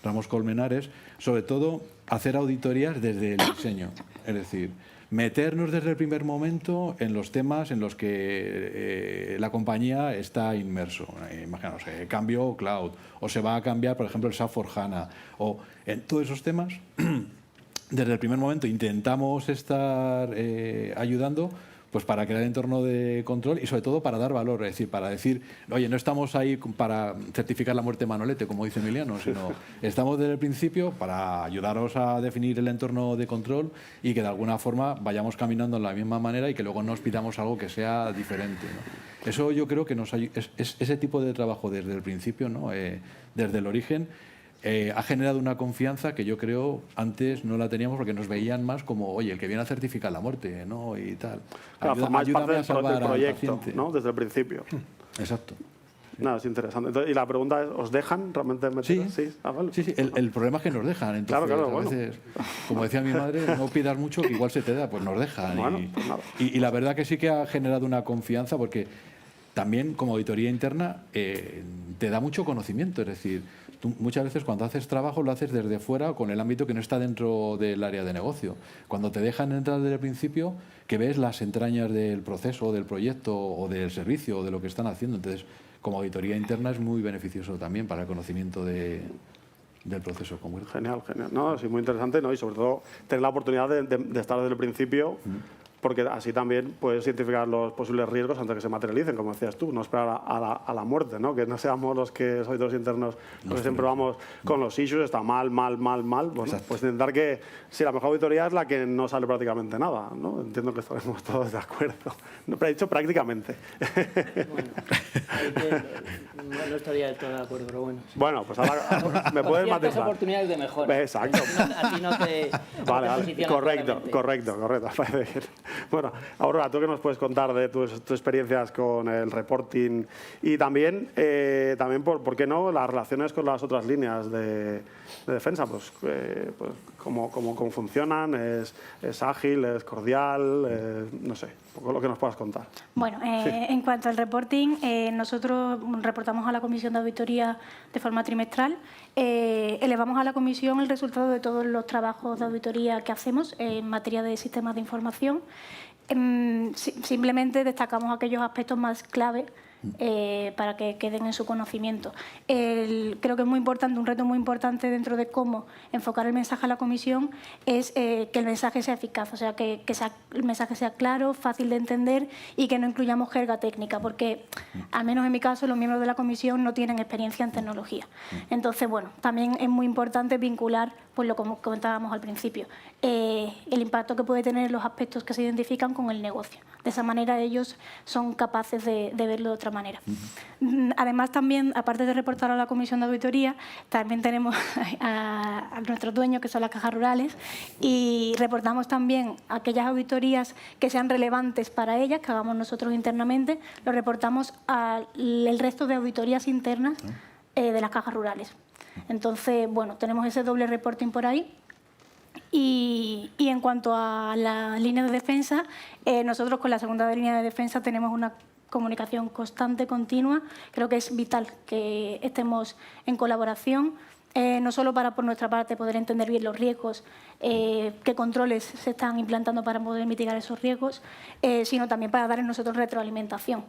[SPEAKER 4] Ramos Colmenares, sobre todo hacer auditorías desde el diseño. Es decir, meternos desde el primer momento en los temas en los que la compañía está inmerso. Imaginaos, cambio cloud, o se va a cambiar, por ejemplo, el SAP for HANA, o en todos esos temas. Desde el primer momento intentamos estar ayudando pues para crear entorno de control y sobre todo para dar valor, es decir, para decir, oye, no estamos ahí para certificar la muerte de Manolete, como dice Emiliano, sino estamos desde el principio para ayudaros a definir el entorno de control y que de alguna forma vayamos caminando de la misma manera y que luego nos pidamos algo que sea diferente, ¿no? Eso yo creo que es ese tipo de trabajo desde el principio, ¿no? Desde el origen, ha generado una confianza que yo creo antes no la teníamos porque nos veían más como, oye, el que viene a certificar la muerte, ¿no? Y tal.
[SPEAKER 2] Claro, formáis parte
[SPEAKER 4] Ayúdame a salvar
[SPEAKER 2] del
[SPEAKER 4] al
[SPEAKER 2] proyecto,
[SPEAKER 4] paciente.
[SPEAKER 2] ¿no? Desde el principio.
[SPEAKER 4] Exacto.
[SPEAKER 2] Nada, es interesante. Entonces, y la pregunta es, ¿os dejan realmente meter?
[SPEAKER 4] Sí.
[SPEAKER 2] Ah, vale.
[SPEAKER 4] Sí, el problema es que nos dejan. Entonces,
[SPEAKER 2] Claro,
[SPEAKER 4] a
[SPEAKER 2] bueno.
[SPEAKER 4] veces, como decía mi madre, no pidas mucho que igual se te da, pues nos dejan.
[SPEAKER 2] Bueno, pues nada.
[SPEAKER 4] Y la verdad que sí que ha generado una confianza porque también como auditoría interna te da mucho conocimiento. Es decir, tú muchas veces cuando haces trabajo lo haces desde fuera con el ámbito que no está dentro del área de negocio. Cuando te dejan entrar desde el principio, que ves las entrañas del proceso, del proyecto o del servicio o de lo que están haciendo. Entonces, como auditoría interna es muy beneficioso también para el conocimiento del proceso.
[SPEAKER 2] Genial, genial. No, sí, muy interesante, ¿no? Y sobre todo tener la oportunidad de estar desde el principio, porque así también puedes identificar los posibles riesgos antes de que se materialicen, como decías tú, no esperar a la muerte, ¿no? Que no seamos los que los auditores internos los que siempre vamos con los issues, está mal. Bueno, pues intentar que si la mejor auditoría es la que no sale prácticamente nada, ¿no? Entiendo que estaremos todos de acuerdo. No, pero he dicho prácticamente.
[SPEAKER 6] Bueno, no estaría del todo de acuerdo, pero bueno.
[SPEAKER 2] Bueno, pues ahora me puedes
[SPEAKER 6] Ciertas
[SPEAKER 2] matizar.
[SPEAKER 6] oportunidades de mejora.
[SPEAKER 2] Exacto.
[SPEAKER 6] A ti no te
[SPEAKER 2] Vale,
[SPEAKER 6] posicionas
[SPEAKER 2] correcto,
[SPEAKER 6] claramente.
[SPEAKER 2] parece bien. Bueno, Aurora, ¿tú qué nos puedes contar de tus experiencias con el reporting y también ¿por qué no, las relaciones con las otras líneas de defensa? Pues cómo funcionan, es ágil, es cordial, no sé, un poco lo que nos puedas contar.
[SPEAKER 5] Bueno, en cuanto al reporting, nosotros reportamos a la Comisión de Auditoría de forma trimestral. Elevamos a la Comisión el resultado de todos los trabajos de auditoría que hacemos en materia de sistemas de información. Simplemente destacamos aquellos aspectos más clave para que queden en su conocimiento. Creo que es muy importante, un reto muy importante dentro de cómo enfocar el mensaje a la Comisión es que el mensaje sea eficaz, o sea, que el mensaje sea claro, fácil de entender y que no incluyamos jerga técnica, porque al menos en mi caso los miembros de la Comisión no tienen experiencia en tecnología. Entonces, bueno, también es muy importante vincular, pues lo como comentábamos al principio, el impacto que puede tener los aspectos que se identifican con el negocio. De esa manera ellos son capaces de verlo de otra manera. Además, también, aparte de reportar a la Comisión de Auditoría, también tenemos a nuestros dueños, que son las cajas rurales, y reportamos también aquellas auditorías que sean relevantes para ellas, que hagamos nosotros internamente, lo reportamos al resto de auditorías internas de las cajas rurales. Entonces, bueno, tenemos ese doble reporting por ahí. Y en cuanto a la línea de defensa, nosotros con la segunda línea de defensa tenemos una comunicación constante, continua. Creo que es vital que estemos en colaboración, no solo para, por nuestra parte, poder entender bien los riesgos, qué controles se están implantando para poder mitigar esos riesgos, sino también para dar en nosotros retroalimentación.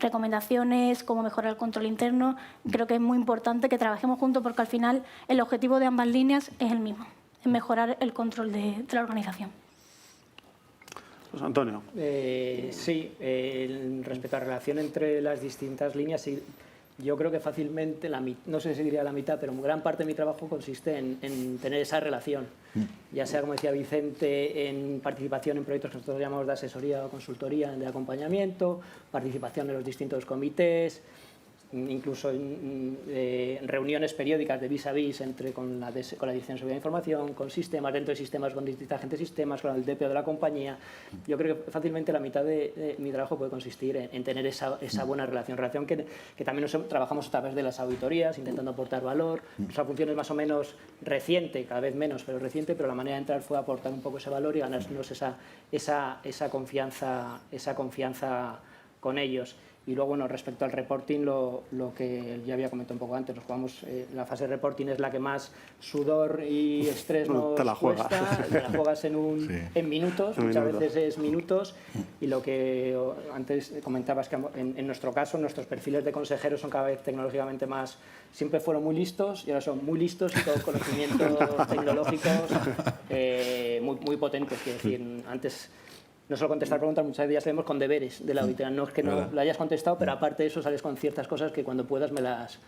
[SPEAKER 5] Recomendaciones, cómo mejorar el control interno. Creo que es muy importante que trabajemos juntos porque al final el objetivo de ambas líneas es el mismo, es mejorar el control de la organización.
[SPEAKER 2] Pues Antonio.
[SPEAKER 6] Sí, respecto a la relación entre las distintas líneas, sí, yo creo que fácilmente, no sé si diría la mitad, pero gran parte de mi trabajo consiste en tener esa relación, ya sea, como decía Vicente, en participación en proyectos que nosotros llamamos de asesoría o consultoría, de acompañamiento, participación en los distintos comités, incluso reuniones periódicas de vis a vis con la Dirección de Seguridad de Información, con sistemas, dentro de sistemas, con distintas agentes de sistemas, con el DPO de la compañía. Yo creo que fácilmente la mitad de mi trabajo puede consistir en tener esa buena relación que también trabajamos a través de las auditorías, intentando aportar valor. Nuestra función es más o menos reciente, cada vez menos, pero reciente, pero la manera de entrar fue aportar un poco ese valor y ganarnos esa confianza con ellos. Y luego, bueno, respecto al reporting, lo que ya había comentado un poco antes, la fase de reporting es la que más sudor y estrés nos cuesta. Te la juegas en minutos, muchas veces es minutos. Y lo que antes comentabas, que en nuestro caso, nuestros perfiles de consejeros son cada vez tecnológicamente más... Siempre fueron muy listos y ahora son muy listos y todos conocimientos tecnológicos muy potentes. Quiero decir, antes... No solo contestar preguntas, muchas veces ya salimos con deberes de la auditoría. No es que no lo hayas contestado, pero aparte de eso sales con ciertas cosas que cuando puedas me las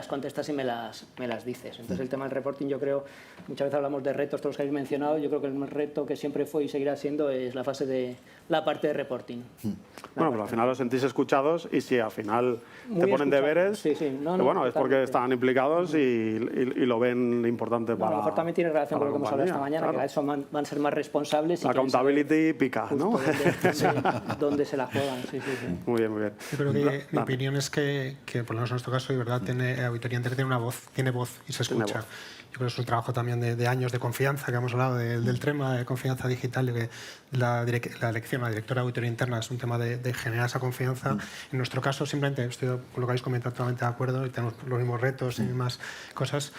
[SPEAKER 6] contestas y me las dices. Entonces el tema del reporting, yo creo, muchas veces hablamos de retos, todos los que habéis mencionado, yo creo que el reto que siempre fue y seguirá siendo es la parte de reporting.
[SPEAKER 2] Bueno, pero al final os sentís escuchados y si al final te ponen deberes, bueno, es porque están implicados y lo ven importante para...
[SPEAKER 6] A lo mejor también tiene relación con lo que hemos hablado esta mañana, que a eso van a ser más responsables.
[SPEAKER 2] La accountability pica, ¿no?
[SPEAKER 6] Dónde se la juegan, sí.
[SPEAKER 2] Muy bien, muy bien.
[SPEAKER 3] Yo creo que mi opinión es que, por lo menos en nuestro caso, de verdad, Auditoría Interna tiene voz y se escucha. Yo creo que es un trabajo también de años de confianza, que hemos hablado del tema de confianza digital, y que la directora de Auditoría Interna es un tema de generar esa confianza. En nuestro caso, simplemente, estoy con lo que habéis comentado totalmente de acuerdo, y tenemos los mismos retos y mismas cosas.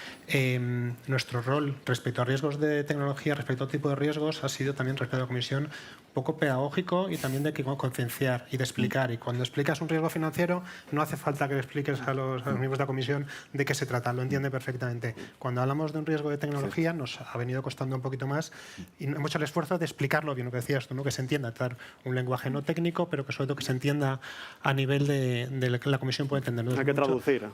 [SPEAKER 3] Nuestro rol respecto a riesgos de tecnología, respecto a tipo de riesgos, ha sido también respecto a la Comisión un poco pedagógico y también de concienciar y de explicar. Y cuando explicas un riesgo financiero, no hace falta que le expliques a los miembros de la Comisión de qué se trata, lo entiende perfectamente. Cuando hablamos de un riesgo de tecnología, nos ha venido costando un poquito más y hemos hecho el esfuerzo de explicarlo bien, lo que decías tú, ¿no? Que se entienda, dar un lenguaje no técnico, pero que sobre todo que se entienda a nivel de lo que la Comisión puede entender. ¿No?
[SPEAKER 2] Hay que traducir.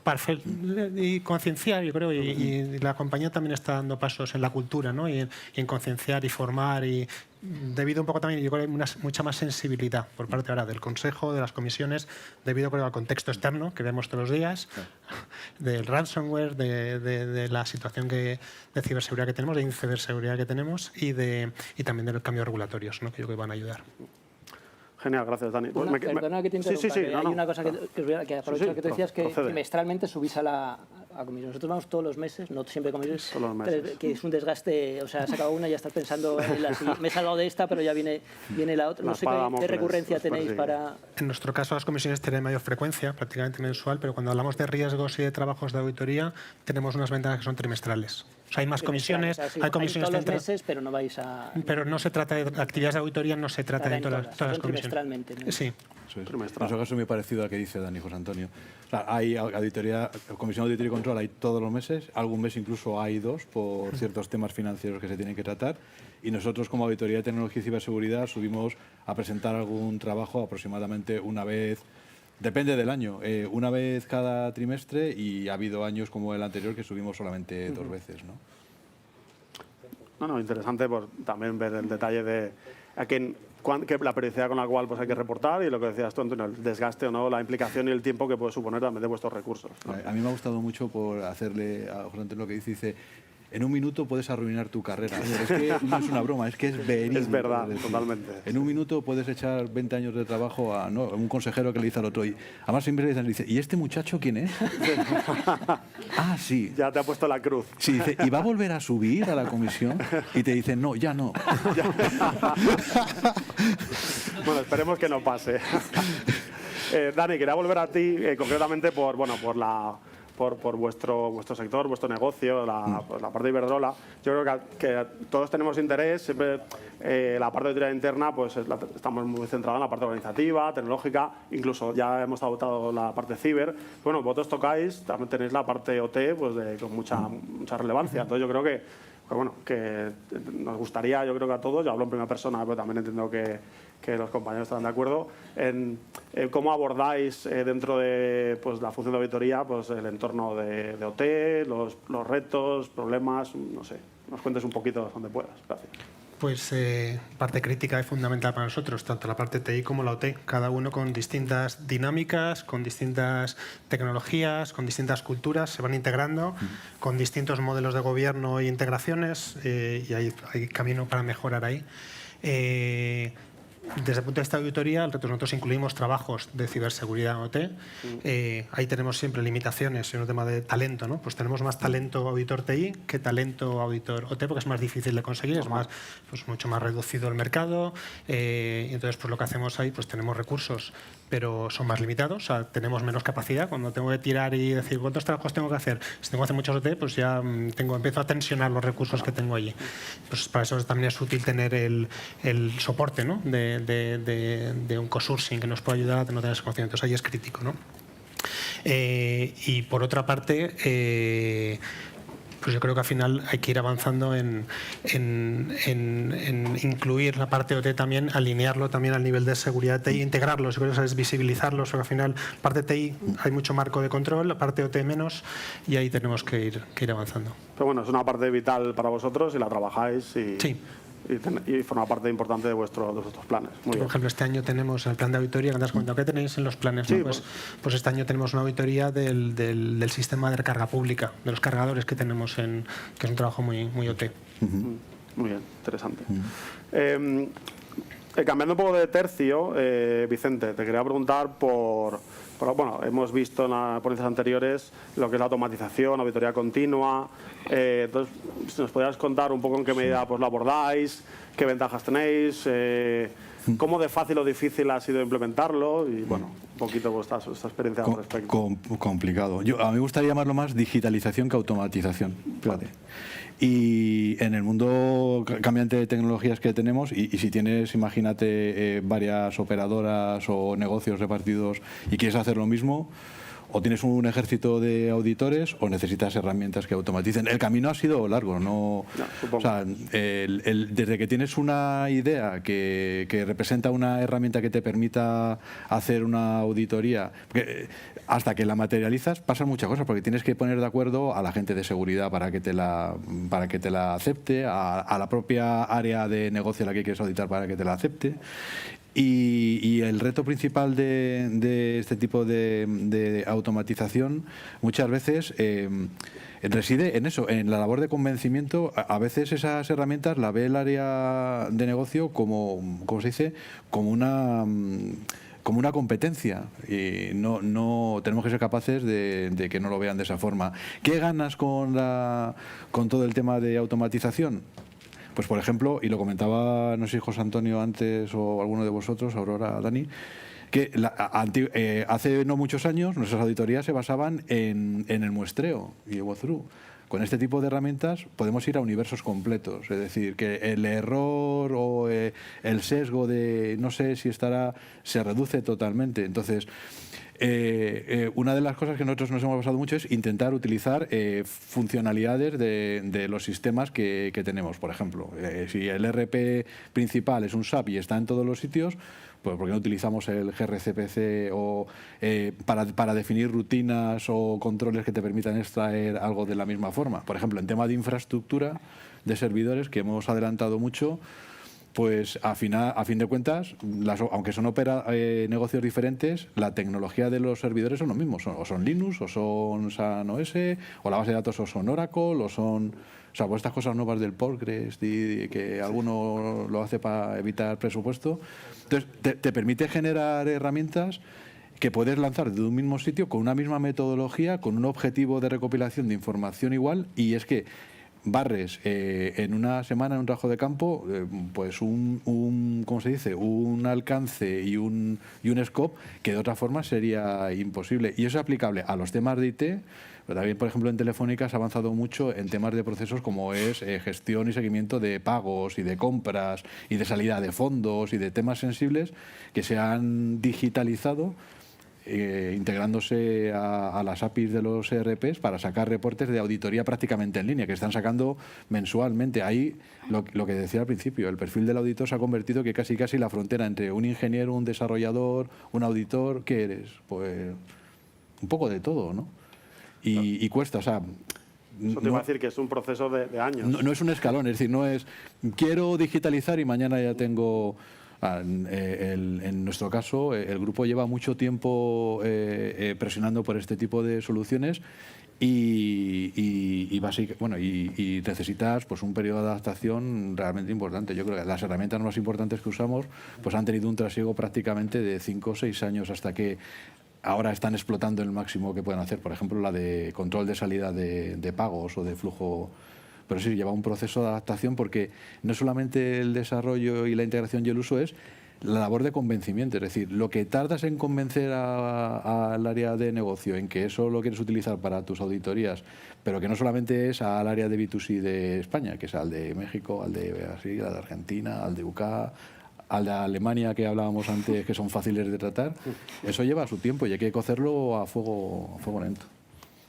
[SPEAKER 3] Y concienciar, yo creo, y la compañía también está dando pasos en la cultura, ¿no? y en concienciar y formar, y debido un poco también, yo creo, a mucha más sensibilidad por parte ahora del Consejo, de las comisiones, debido, creo, al contexto externo que vemos todos los días, del ransomware, de la situación de ciberseguridad que tenemos, de ciberseguridad que tenemos y también de los cambios regulatorios, ¿no? Que yo creo que van a ayudar.
[SPEAKER 2] Genial, gracias, Dani.
[SPEAKER 6] Perdona que te interrumpa,
[SPEAKER 2] sí,
[SPEAKER 6] hay una cosa que aprovecho que te decías, que
[SPEAKER 2] procede.
[SPEAKER 6] Trimestralmente subís a la comisión. Nosotros vamos todos los meses, no siempre comisiones, que es un desgaste, o sea, has acabado una y ya estás pensando en la siguiente. Me he salvado de esta, pero ya viene la otra. No sé qué recurrencia tenéis para...
[SPEAKER 3] En nuestro caso, las comisiones tienen mayor frecuencia, prácticamente mensual, pero cuando hablamos de riesgos y de trabajos de auditoría, tenemos unas ventanas que son trimestrales. O sea, hay más comisiones, hay comisiones
[SPEAKER 6] todos los meses, pero no vais a...
[SPEAKER 3] Pero no se trata de actividades de auditoría, no se trata de todas las comisiones.
[SPEAKER 6] ¿No?
[SPEAKER 3] Sí.
[SPEAKER 4] En nuestro caso es muy parecido al que dice Dani, José Antonio. O sea, hay Comisión de Auditoría y Control hay todos los meses, algún mes incluso hay dos por ciertos temas financieros que se tienen que tratar, y nosotros como Auditoría de Tecnología y Ciberseguridad subimos a presentar algún trabajo aproximadamente una vez, depende del año, una vez cada trimestre, y ha habido años como el anterior que subimos solamente 2 veces, ¿no?
[SPEAKER 2] No, interesante también ver el detalle de que la periodicidad con la cual pues hay que reportar, y lo que decías tú, Antonio, el desgaste o no, la implicación y el tiempo que puede suponer también de vuestros recursos, ¿no?
[SPEAKER 4] A mí me ha gustado mucho por hacerle a José Antonio lo que dice, en un minuto puedes arruinar tu carrera. Es que no es una broma, es que es verídico.
[SPEAKER 2] Es verdad, totalmente.
[SPEAKER 4] En un minuto puedes echar 20 años de trabajo a un consejero que le dice al otro. Y además siempre le dice, ¿y este muchacho quién es? Ah, sí.
[SPEAKER 2] Ya te ha puesto la cruz.
[SPEAKER 4] Sí, dice, ¿y va a volver a subir a la comisión? Y te dice, no, ya no.
[SPEAKER 2] Bueno, esperemos que no pase. Dani, quería volver a ti concretamente por vuestro sector, vuestro negocio, la parte de Iberdrola. Yo creo que todos tenemos interés, siempre la parte de auditoría interna, pues estamos muy centrados en la parte organizativa, tecnológica, incluso ya hemos adoptado la parte ciber. Bueno, vosotros tocáis, también tenéis la parte OT pues con mucha relevancia. Entonces yo creo que nos gustaría, yo creo que a todos, yo hablo en primera persona, pero también entiendo que los compañeros estarán de acuerdo, en cómo abordáis dentro de la función de auditoría el entorno de OT, los retos, problemas, no sé, nos cuentes un poquito donde puedas. Gracias.
[SPEAKER 3] Pues parte crítica y fundamental para nosotros, tanto la parte TI como la OT, cada uno con distintas dinámicas, con distintas tecnologías, con distintas culturas, se van integrando, con distintos modelos de gobierno e integraciones, y hay camino para mejorar ahí. Desde el punto de vista de auditoría, nosotros incluimos trabajos de ciberseguridad en OT. Ahí tenemos siempre limitaciones en un tema de talento, ¿no? Pues tenemos más talento auditor TI que talento auditor OT, porque es más difícil de conseguir, es más, pues mucho más reducido el mercado. Y entonces, pues lo que hacemos ahí, pues tenemos recursos, pero son más limitados, o sea, tenemos menos capacidad. Cuando tengo que tirar y decir cuántos trabajos tengo que hacer, si tengo que hacer muchos OT, pues ya empiezo a tensionar los recursos que tengo allí. Pues para eso también es útil tener el soporte, ¿no? de un co-sourcing que nos puede ayudar a no tener ese conocimiento. Ahí es crítico, ¿no? Y por otra parte, pues yo creo que al final hay que ir avanzando en incluir la parte OT también, alinearlo también al nivel de seguridad TI, integrarlo, yo creo que es visibilizarlo, porque al final parte TI hay mucho marco de control, la parte OT menos, y ahí tenemos que ir avanzando.
[SPEAKER 2] Pero bueno, es una parte vital para vosotros y la trabajáis y,
[SPEAKER 3] sí.
[SPEAKER 2] y forma parte importante de vuestros planes. Muy bien.
[SPEAKER 3] Por ejemplo, este año tenemos el plan de auditoría, que te has comentado, ¿qué tenéis en los planes?
[SPEAKER 2] Sí,
[SPEAKER 3] ¿no? Pues este año tenemos una auditoría del sistema de recarga pública, de los cargadores que tenemos, que es un trabajo muy OT.
[SPEAKER 2] Muy bien, interesante. Cambiando un poco de tercio, Vicente, te quería preguntar bueno, hemos visto en las ponencias anteriores lo que es la automatización, auditoría continua. Entonces, si nos podrías contar un poco en qué medida pues, lo abordáis, qué ventajas tenéis, cómo de fácil o difícil ha sido implementarlo y, bueno, un poquito vuestra experiencia al respecto.
[SPEAKER 4] Complicado. A mí me gustaría llamarlo más digitalización que automatización. Fíjate. Y en el mundo cambiante de tecnologías que tenemos, y si tienes, imagínate, varias operadoras o negocios repartidos y quieres hacer lo mismo, o tienes un ejército de auditores o necesitas herramientas que automaticen. El camino ha sido largo, ¿no? O sea, desde que tienes una idea que representa una herramienta que te permita hacer una auditoría, hasta que la materializas pasan muchas cosas, porque tienes que poner de acuerdo a la gente de seguridad para que te la acepte, a la propia área de negocio a la que quieres auditar para que te la acepte. Y el reto principal de este tipo de automatización muchas veces reside en eso, en la labor de convencimiento. A veces esas herramientas la ve el área de negocio como se dice, como una competencia, y no tenemos que ser capaces de que no lo vean de esa forma. ¿Qué ganas con todo el tema de automatización? Pues, por ejemplo, y lo comentaba, no sé si José Antonio antes o alguno de vosotros, Aurora, Dani, que hace no muchos años nuestras auditorías se basaban en el muestreo y el walkthrough. Con este tipo de herramientas podemos ir a universos completos, es decir, que el error o el sesgo de no sé si estará se reduce totalmente. Entonces, una de las cosas que nosotros nos hemos basado mucho es intentar utilizar funcionalidades de los sistemas que tenemos. Por ejemplo, si el ERP principal es un SAP y está en todos los sitios, pues ¿por qué no utilizamos el gRCPC para definir rutinas o controles que te permitan extraer algo de la misma forma? Por ejemplo, en tema de infraestructura de servidores, que hemos adelantado mucho, pues a fin de cuentas, aunque son negocios diferentes, la tecnología de los servidores son los mismos. O son Linux, o son SAN OS, o la base de datos o son Oracle, o son... O sea, pues estas cosas nuevas del Postgres, que alguno lo hace para evitar presupuesto. Entonces, te permite generar herramientas que puedes lanzar de un mismo sitio, con una misma metodología, con un objetivo de recopilación de información igual, y es que barres en una semana, en un trabajo de campo, pues ¿cómo se dice? Un alcance y un scope que de otra forma sería imposible. Y eso es aplicable a los temas de IT, pero también, por ejemplo, en Telefónica se ha avanzado mucho en temas de procesos como es gestión y seguimiento de pagos y de compras y de salida de fondos y de temas sensibles que se han digitalizado, integrándose a las APIs de los ERPs para sacar reportes de auditoría prácticamente en línea, que están sacando mensualmente. Ahí, lo que decía al principio, el perfil del auditor se ha convertido que casi la frontera entre un ingeniero, un desarrollador, un auditor, ¿qué eres? Pues un poco de todo, ¿no? Y cuesta, o sea,
[SPEAKER 2] Eso te iba a decir que es un proceso de años.
[SPEAKER 4] No es un escalón, es decir, no es quiero digitalizar y mañana ya tengo... En nuestro caso, el grupo lleva mucho tiempo presionando por este tipo de soluciones y necesitas pues, un periodo de adaptación realmente importante. Yo creo que las herramientas más importantes que usamos pues, han tenido un trasiego prácticamente de 5 o 6 años hasta que ahora están explotando el máximo que pueden hacer. Por ejemplo, la de control de salida de pagos o de flujo. Pero sí, lleva un proceso de adaptación porque no solamente el desarrollo y la integración y el uso es la labor de convencimiento. Es decir, lo que tardas en convencer al área de negocio en que eso lo quieres utilizar para tus auditorías, pero que no solamente es al área de B2C de España, que es al de México, al de Brasil, al de Argentina, al de UK, al de Alemania que hablábamos antes, que son fáciles de tratar, eso lleva su tiempo y hay que cocerlo a fuego lento.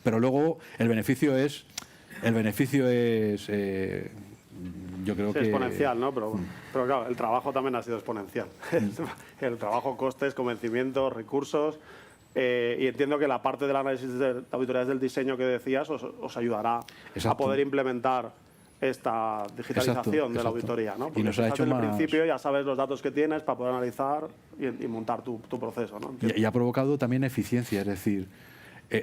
[SPEAKER 4] Pero luego el beneficio es... yo creo que...
[SPEAKER 2] exponencial, ¿no? Pero claro, el trabajo también ha sido exponencial. El trabajo, costes, convencimientos, recursos. Y entiendo que la parte del análisis de auditorías del diseño que decías os ayudará a poder implementar esta digitalización de la auditoría, ¿no? Porque
[SPEAKER 4] y nos ha hecho
[SPEAKER 2] desde el
[SPEAKER 4] más...
[SPEAKER 2] principio ya sabes los datos que tienes para poder analizar y montar tu proceso, ¿no?
[SPEAKER 4] Y ha provocado también eficiencia, es decir...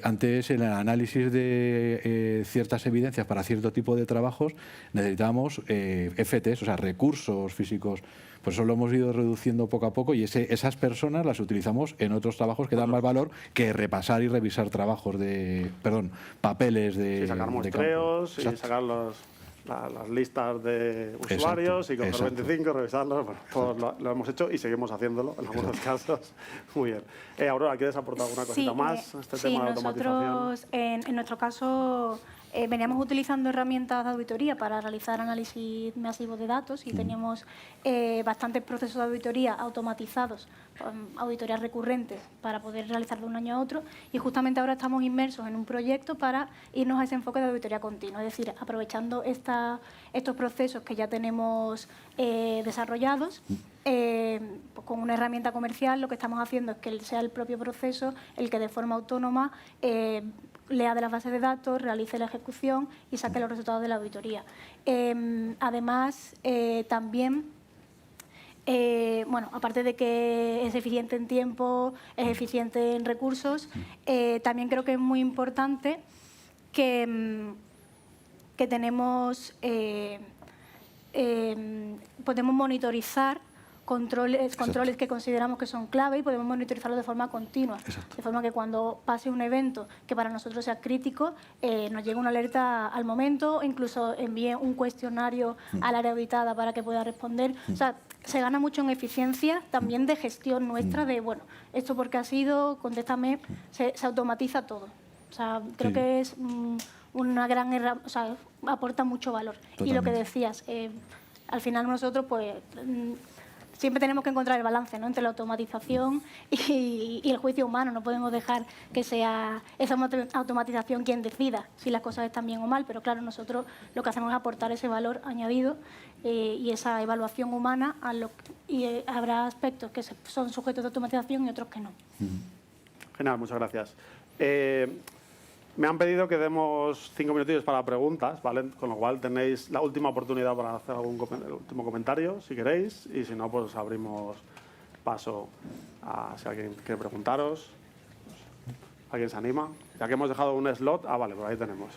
[SPEAKER 4] antes, en el análisis de ciertas evidencias para cierto tipo de trabajos, necesitábamos FTs, o sea, recursos físicos. Pues eso lo hemos ido reduciendo poco a poco y esas personas las utilizamos en otros trabajos que dan más valor que repasar y revisar trabajos papeles de...
[SPEAKER 2] Sí, sacar muestreos y sacar las listas de usuarios y coger 25, revisarlos. Bueno, todos lo hemos hecho y seguimos haciéndolo en algunos casos. Muy bien. Aurora, ¿quieres aportar alguna cosita más a este tema de automatización?
[SPEAKER 5] Nosotros, en nuestro caso, veníamos utilizando herramientas de auditoría para realizar análisis masivos de datos y teníamos bastantes procesos de auditoría automatizados, auditorías recurrentes, para poder realizar de un año a otro. Y justamente ahora estamos inmersos en un proyecto para irnos a ese enfoque de auditoría continua, es decir, aprovechando estos procesos que ya tenemos desarrollados, pues con una herramienta comercial, lo que estamos haciendo es que sea el propio proceso el que de forma autónoma lea de las bases de datos, realice la ejecución y saque los resultados de la auditoría. Además, también, aparte de que es eficiente en tiempo, es eficiente en recursos, también creo que es muy importante que tenemos, podemos monitorizar controles que consideramos que son clave y podemos monitorizarlos de forma continua.
[SPEAKER 4] Exacto.
[SPEAKER 5] De forma que cuando pase un evento que para nosotros sea crítico, nos llegue una alerta al momento, incluso envíe un cuestionario al área auditada para que pueda responder. O sea, se gana mucho en eficiencia también de gestión nuestra de, bueno, esto porque ha sido, contéstame, se automatiza todo. O sea, creo que es una gran herramienta, o sea, aporta mucho valor.
[SPEAKER 4] Totalmente.
[SPEAKER 5] Y lo que decías, al final nosotros, pues... siempre tenemos que encontrar el balance, ¿no?, entre la automatización y el juicio humano. No podemos dejar que sea esa automatización quien decida si las cosas están bien o mal, pero claro, nosotros lo que hacemos es aportar ese valor añadido y esa evaluación humana y habrá aspectos que son sujetos de automatización y otros que no.
[SPEAKER 2] Genial, muchas gracias. Me han pedido que demos 5 minutillos para preguntas, ¿vale? Con lo cual tenéis la última oportunidad para hacer el último comentario, si queréis, y si no, pues abrimos paso a si alguien quiere preguntaros. ¿Alguien se anima? Ya que hemos dejado un slot, vale, pues ahí tenemos.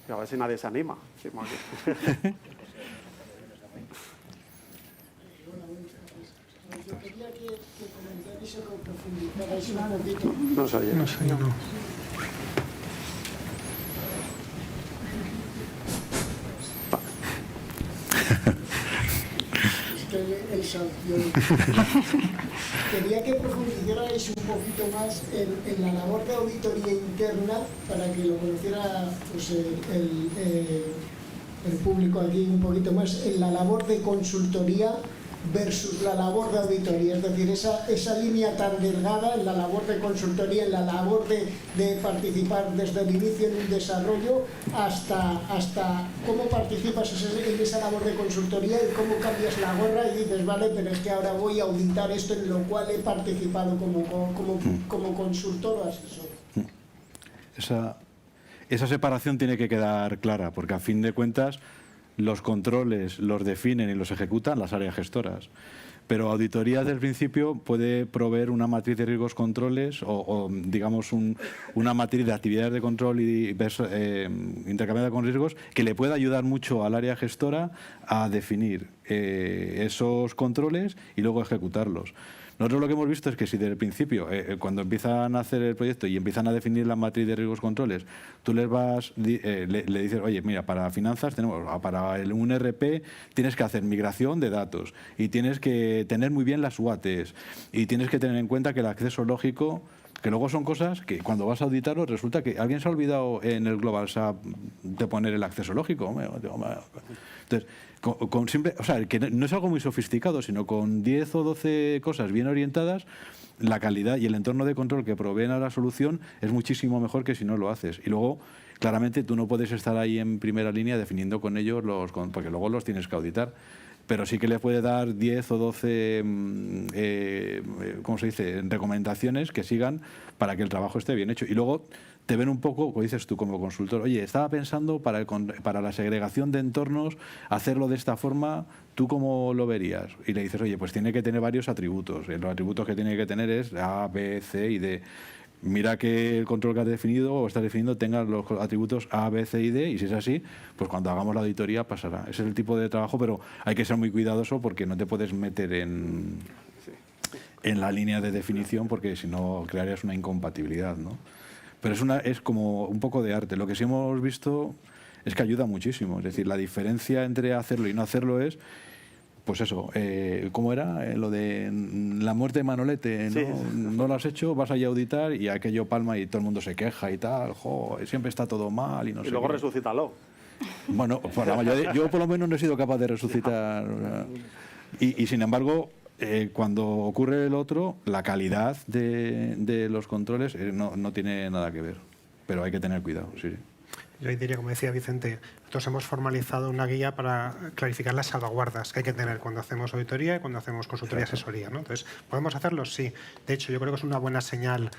[SPEAKER 2] Y a ver si nadie se anima.
[SPEAKER 7] Yo quería que comentarais o que profundizarais un poquito.
[SPEAKER 2] No se oye.
[SPEAKER 3] No sé, no.
[SPEAKER 7] Es que el sanción. Quería que profundizarais un poquito más en la labor de auditoría interna para que lo conociera pues, el público aquí un poquito más, en la labor de consultoría versus la labor de auditoría, es decir, esa línea tan delgada en la labor de consultoría, en la labor de participar desde el inicio en un desarrollo hasta cómo participas en esa labor de consultoría y cómo cambias la gorra y dices, vale, pero es que ahora voy a auditar esto en lo cual he participado como consultor o asesor.
[SPEAKER 4] esa separación tiene que quedar clara, porque a fin de cuentas los controles los definen y los ejecutan las áreas gestoras. Pero auditoría desde el principio puede proveer una matriz de riesgos controles o digamos, una matriz de actividades de control y intercambiada con riesgos que le pueda ayudar mucho al área gestora a definir esos controles y luego ejecutarlos. Nosotros lo que hemos visto es que si desde el principio, cuando empiezan a hacer el proyecto y empiezan a definir la matriz de riesgos controles, tú les vas, le dices, oye, mira, para finanzas, para un ERP tienes que hacer migración de datos y tienes que tener muy bien las UATs y tienes que tener en cuenta que el acceso lógico, que luego son cosas que cuando vas a auditarlo resulta que alguien se ha olvidado en el Global SAP de poner el acceso lógico. Entonces, o sea, que no es algo muy sofisticado, sino con 10 o 12 cosas bien orientadas, la calidad y el entorno de control que proveen a la solución es muchísimo mejor que si no lo haces. Y luego, claramente, tú no puedes estar ahí en primera línea definiendo con ellos, porque luego los tienes que auditar. Pero sí que le puede dar 10 o 12 ¿cómo se dice?, recomendaciones que sigan para que el trabajo esté bien hecho. Y luego te ven un poco, como dices tú como consultor, oye, estaba pensando para la segregación de entornos hacerlo de esta forma, ¿tú cómo lo verías? Y le dices, oye, pues tiene que tener varios atributos. Los atributos que tiene que tener es A, B, C y D. Mira que el control que has definido o estás definiendo tenga los atributos A, B, C y D, y si es así, pues cuando hagamos la auditoría pasará. Ese es el tipo de trabajo, pero hay que ser muy cuidadoso porque no te puedes meter en la línea de definición porque si no crearías una incompatibilidad, ¿no? Pero es como un poco de arte. Lo que sí hemos visto es que ayuda muchísimo. Es decir, la diferencia entre hacerlo y no hacerlo es, pues eso, ¿cómo era? Lo de la muerte de Manolete, ¿no? Sí. No lo has hecho, vas allí a auditar y aquello palma y todo el mundo se queja y tal, siempre está todo mal y no sé.
[SPEAKER 2] Y luego
[SPEAKER 4] qué.
[SPEAKER 2] resúcitalo.
[SPEAKER 4] Bueno, yo por lo menos no he sido capaz de resucitar. Y sin embargo, cuando ocurre el otro, la calidad de los controles no tiene nada que ver. Pero hay que tener cuidado, sí.
[SPEAKER 3] Yo ahí diría, como decía Vicente, nosotros hemos formalizado una guía para clarificar las salvaguardas que hay que tener cuando hacemos auditoría y cuando hacemos consultoría y asesoría, ¿no? Entonces, ¿podemos hacerlo? Sí. De hecho, yo creo que es una buena señal,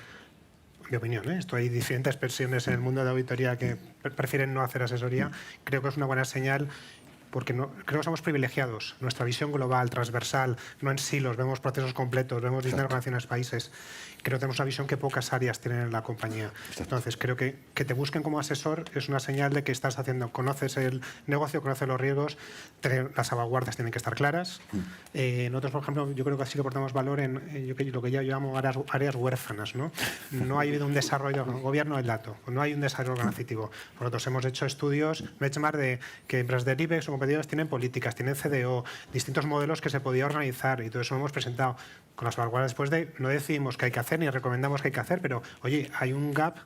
[SPEAKER 3] en mi opinión, Esto hay diferentes versiones en el mundo de auditoría que prefieren no hacer asesoría. Creo que es una buena señal porque creo que somos privilegiados. Nuestra visión global, transversal, no en silos, vemos procesos completos, vemos distintas organizaciones, países. Creo que tenemos una visión que pocas áreas tienen en la compañía. Entonces, creo que te busquen como asesor es una señal de que estás haciendo, conoces el negocio, conoces los riesgos, las salvaguardas tienen que estar claras. Nosotros, por ejemplo, yo creo que sí que aportamos valor en lo que yo llamo áreas huérfanas, ¿no? No ha habido un desarrollo, gobierno del dato, no hay un desarrollo organizativo. Nosotros hemos hecho estudios, benchmark, de que empresas del IBEX o competidores tienen políticas, tienen CDO, distintos modelos que se podía organizar y todo eso lo hemos presentado con las salvaguardas después de, no decidimos qué hay que hacer ni recomendamos qué hay que hacer, pero oye, hay un gap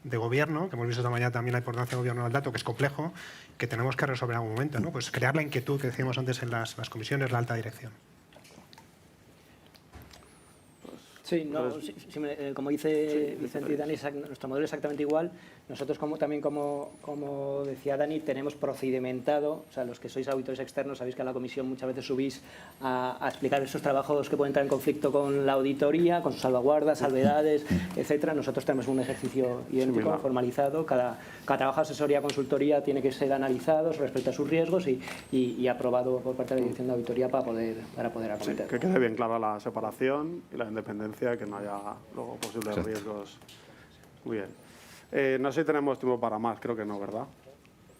[SPEAKER 3] de gobierno, que hemos visto esta mañana también la importancia del gobierno del dato, que es complejo, que tenemos que resolver en algún momento, ¿no? Pues crear la inquietud que decíamos antes en las comisiones, la alta dirección.
[SPEAKER 6] Sí, como dice Vicente y Dani, nuestro modelo es exactamente igual. Nosotros también, como decía Dani, tenemos procedimentado, o sea, los que sois auditores externos sabéis que a la comisión muchas veces subís a explicar esos trabajos que pueden entrar en conflicto con la auditoría, con sus salvaguardas, salvedades, etcétera. Nosotros tenemos un ejercicio idéntico, formalizado. Cada trabajo de asesoría, consultoría tiene que ser analizado respecto a sus riesgos y aprobado por parte de la dirección de auditoría para poder acometer.
[SPEAKER 2] Sí, que quede bien clara la separación y la independencia, que no haya luego posibles riesgos. Muy bien. No sé si tenemos tiempo para más, creo que no, ¿verdad?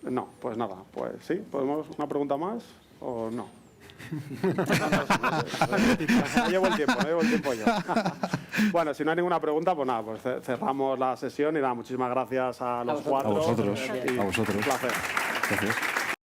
[SPEAKER 2] No, pues nada, pues sí, ¿podemos una pregunta más o no? No llevo el tiempo yo. Bueno, si no hay ninguna pregunta, pues nada, pues cerramos la sesión y nada, muchísimas gracias a los cuatro.
[SPEAKER 4] A vosotros.
[SPEAKER 2] Un placer.
[SPEAKER 4] Gracias.